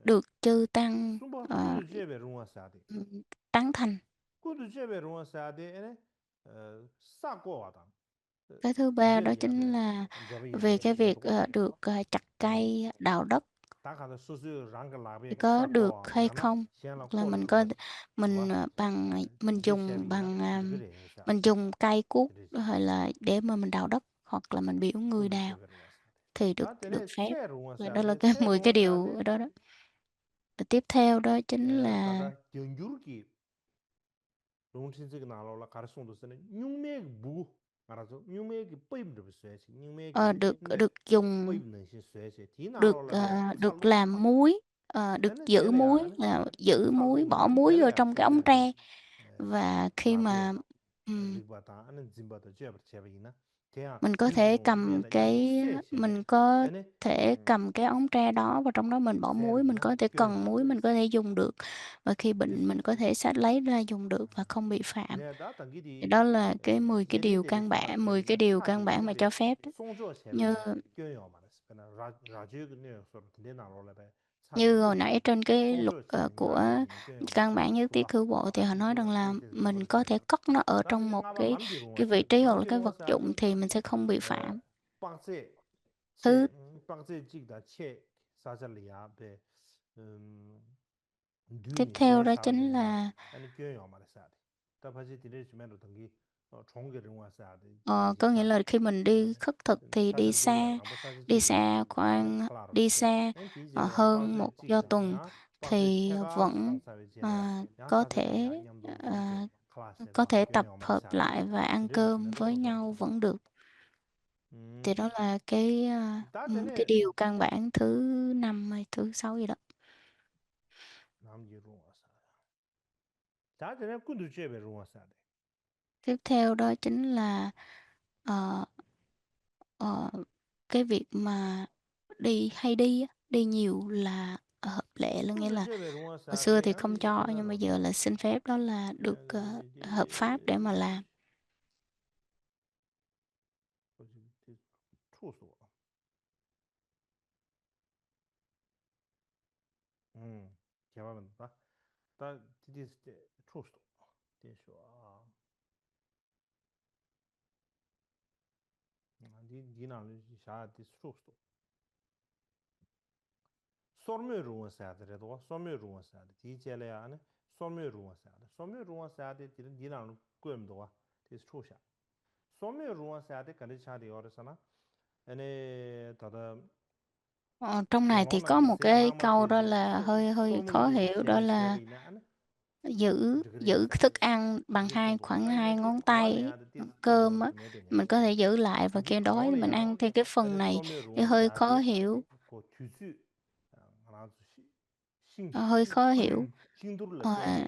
được chư tăng tán thành. Cái thứ ba đó chính là về cái việc được chặt cây đào đất, thì có được hay không, hoặc là mình dùng cây cuốc hay là để mà mình đào đất, hoặc là mình biểu người đào thì được phép. Và đó là cái 10 cái điều đó đó. Và tiếp theo đó chính là được dùng, được làm muối, được giữ muối, là giữ muối, bỏ muối vô trong cái ống tre. Và khi mà mình có thể cầm cái ống tre đó, và trong đó mình bỏ muối, mình có thể cần muối, mình có thể dùng được, và khi bệnh mình có thể lấy ra dùng được và không bị phạm. Thì đó là cái 10 cái điều căn bản, 10 cái điều căn bản mà cho phép đó. Như hồi nãy trên cái luật của căn bản nhất thiết hữu bộ thì họ nói rằng là mình có thể cất nó ở trong một cái vị trí hoặc là cái vật dụng thì mình sẽ không bị phạm. Thứ tiếp theo đó chính là có nghĩa là khi mình đi khất thực thì đi xa hơn một do tuần thì vẫn có thể tập hợp lại và ăn cơm với nhau vẫn được. Thì đó là cái điều căn bản thứ 5 hay thứ 6 gì đó. Tiếp theo đó chính là ờ, ờ, cái việc mà đi nhiều là hợp lệ luôn, nghĩa là hồi xưa thì không cho nhưng bây giờ là xin phép, đó là được hợp pháp để mà làm. Ờ, Trong này thì có một cái câu đó là hơi hơi khó hiểu, đó là giữ giữ thức ăn bằng khoảng 2 ngón tay cơm á, mình có thể giữ lại và khi đói thì mình ăn. Thì cái phần này thì hơi khó hiểu, hơi khó hiểu. Ờ,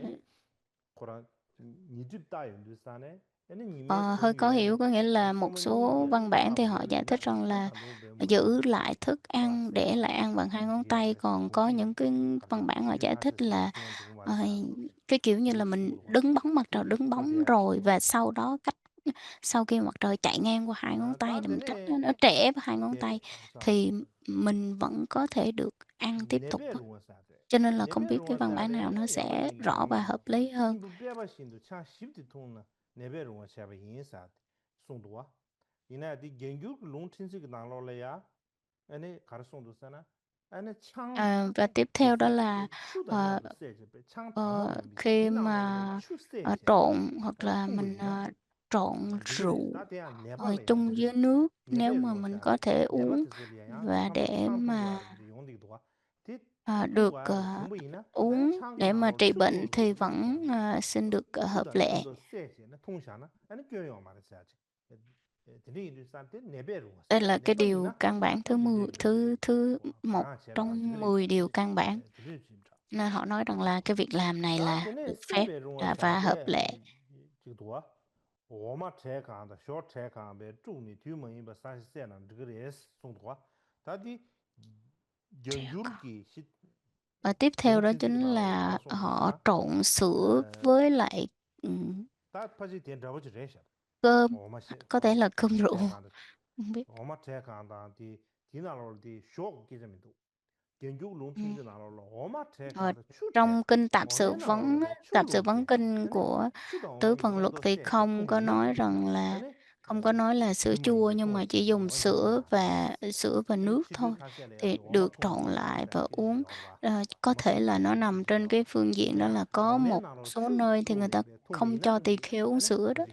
Hơi khó hiểu, có nghĩa là một số văn bản thì họ giải thích rằng là giữ lại thức ăn để lại ăn bằng hai ngón tay, còn có những cái văn bản họ giải thích là ờ, cái kiểu như là mình đứng bóng mặt trời đứng bóng rồi và sau đó sau khi mặt trời chạy ngang qua hai ngón tay thì mình cắt nó trễ với hai ngón tay thì mình vẫn có thể được ăn tiếp tục á. Cho nên là không biết cái văn bản nào nó sẽ rõ và hợp lý hơn. Và tiếp theo đó là khi mà trộn hoặc là mình trộn rượu chung với nước nếu mà mình có thể uống và để mà được uống để mà trị bệnh thì vẫn xin được hợp lệ. Đây là cái điều căn bản thứ một trong 10 điều căn bản. Nên họ nói rằng là cái việc làm này là được phép và hợp lệ. Và tiếp theo đó chính là họ trộn sữa với lại cơm, có thể là cơm rượu, không biết. Trong kinh Tạp sự vấn kinh của Tứ Phần Luật thì không có nói là sữa chua, nhưng mà chỉ dùng sữa và nước thôi thì được trộn lại và uống. Có thể là nó nằm trên cái phương diện đó là có một số nơi thì người ta không cho tỳ kheo uống sữa đó,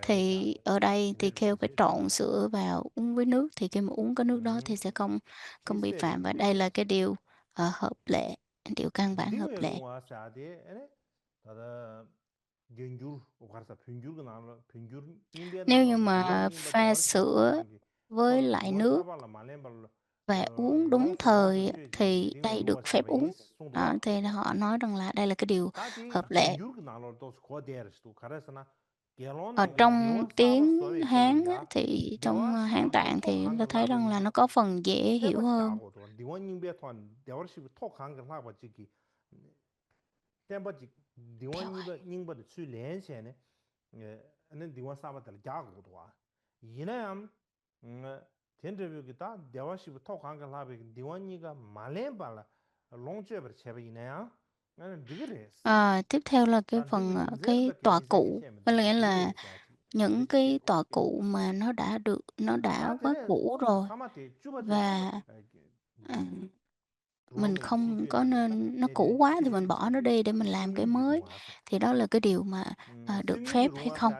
thì ở đây tỳ kheo phải trộn sữa vào uống với nước, thì khi mà uống cái nước đó thì sẽ không bị phạm, và đây là cái điều hợp lệ, điều căn bản hợp lệ. Nếu như mà pha sữa với lại nước và uống đúng thời thì đây được phép uống. Thì họ nói rằng là đây là cái điều hợp lệ. Ở trong tiếng Hán á, thì trong Hán Tạng thì chúng ta thấy rằng là nó có phần dễ hiểu hơn. Tiếp theo là cái phần cái tọa cụ, có nghĩa là những cái tọa cụ mà nó đã quá cũ rồi và mình không có nên, nó cũ quá thì mình bỏ nó đi để mình làm cái mới, thì đó là cái điều mà được phép hay không.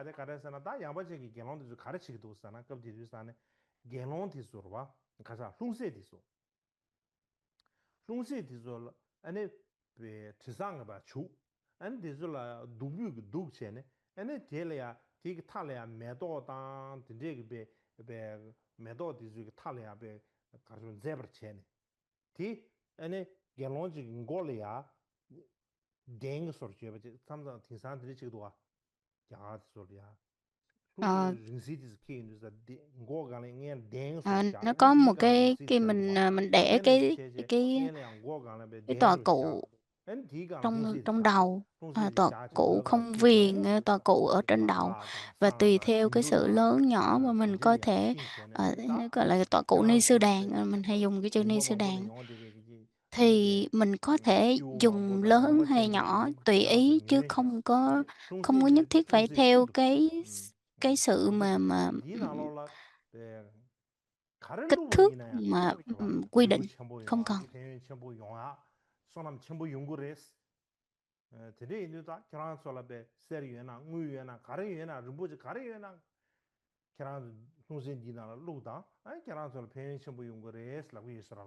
Nó có một cái mình để cái tọa cụ trong đầu, tọa cụ không viền, tọa cụ ở trên đầu, và tùy theo cái sự lớn nhỏ mà mình có thể nó gọi là tọa cụ ni sư đàn, mình hay dùng cái chữ ni sư đàn, thì mình có thể dùng lớn hay nhỏ tùy ý, chứ không có nhất thiết phải theo cái sự mà kích thước mà quy định, không cần.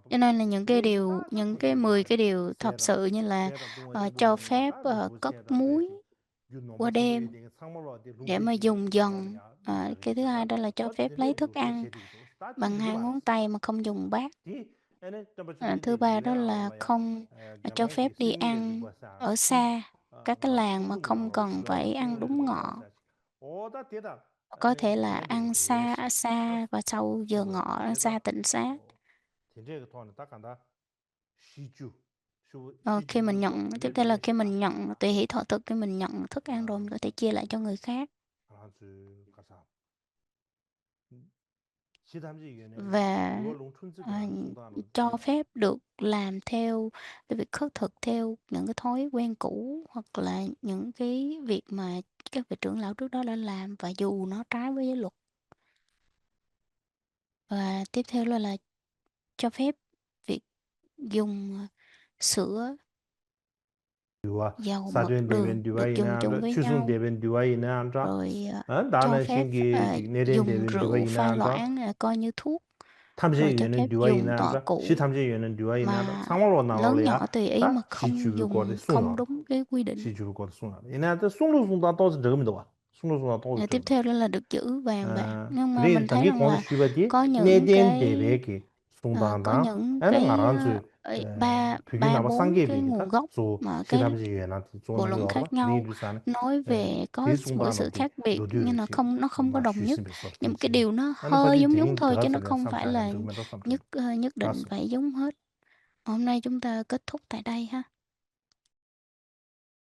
Cho nên là những cái 10 cái điều thật sự như là cho phép cất muối qua đêm để mà dùng dần. Cái thứ hai đó là cho phép lấy thức ăn bằng hai ngón tay mà không dùng bát. Thứ ba đó là không cho phép đi ăn ở xa các cái làng mà không cần phải ăn đúng ngọ. có thể là ăn xa xa và sau giờ ngọ ăn xa tịnh xá. Khi mình nhận, tiếp theo là khi mình nhận tùy hỷ thọ thực, khi mình nhận thức ăn rồi mình có thể chia lại cho người khác. Và cho phép được làm theo cái việc khất thực theo những cái thói quen cũ hoặc là những cái việc mà các vị trưởng lão trước đó đã làm và dù nó trái với giới luật. Và tiếp theo là cho phép việc dùng sữa, dầu, mật, đường được dùng chung với nhau. Rồi cho phép dùng rượu pha loãng coi như thuốc. Rồi cho phép dùng tọa cụ mà lớn nhỏ tùy ý mà không dùng không đúng cái quy định. Tiếp theo đó là được giữ vàng bạc. Nhưng mà mình thấy rằng là có những ba bốn cái nguồn gốc mà cái bộ luận khác nhau nói về có một sự khác biệt nhưng nó không có đồng nhất. Nhưng cái điều nó hơi giống thôi chứ nó không phải là nhất định phải giống hết. Hôm nay chúng ta kết thúc tại đây ha.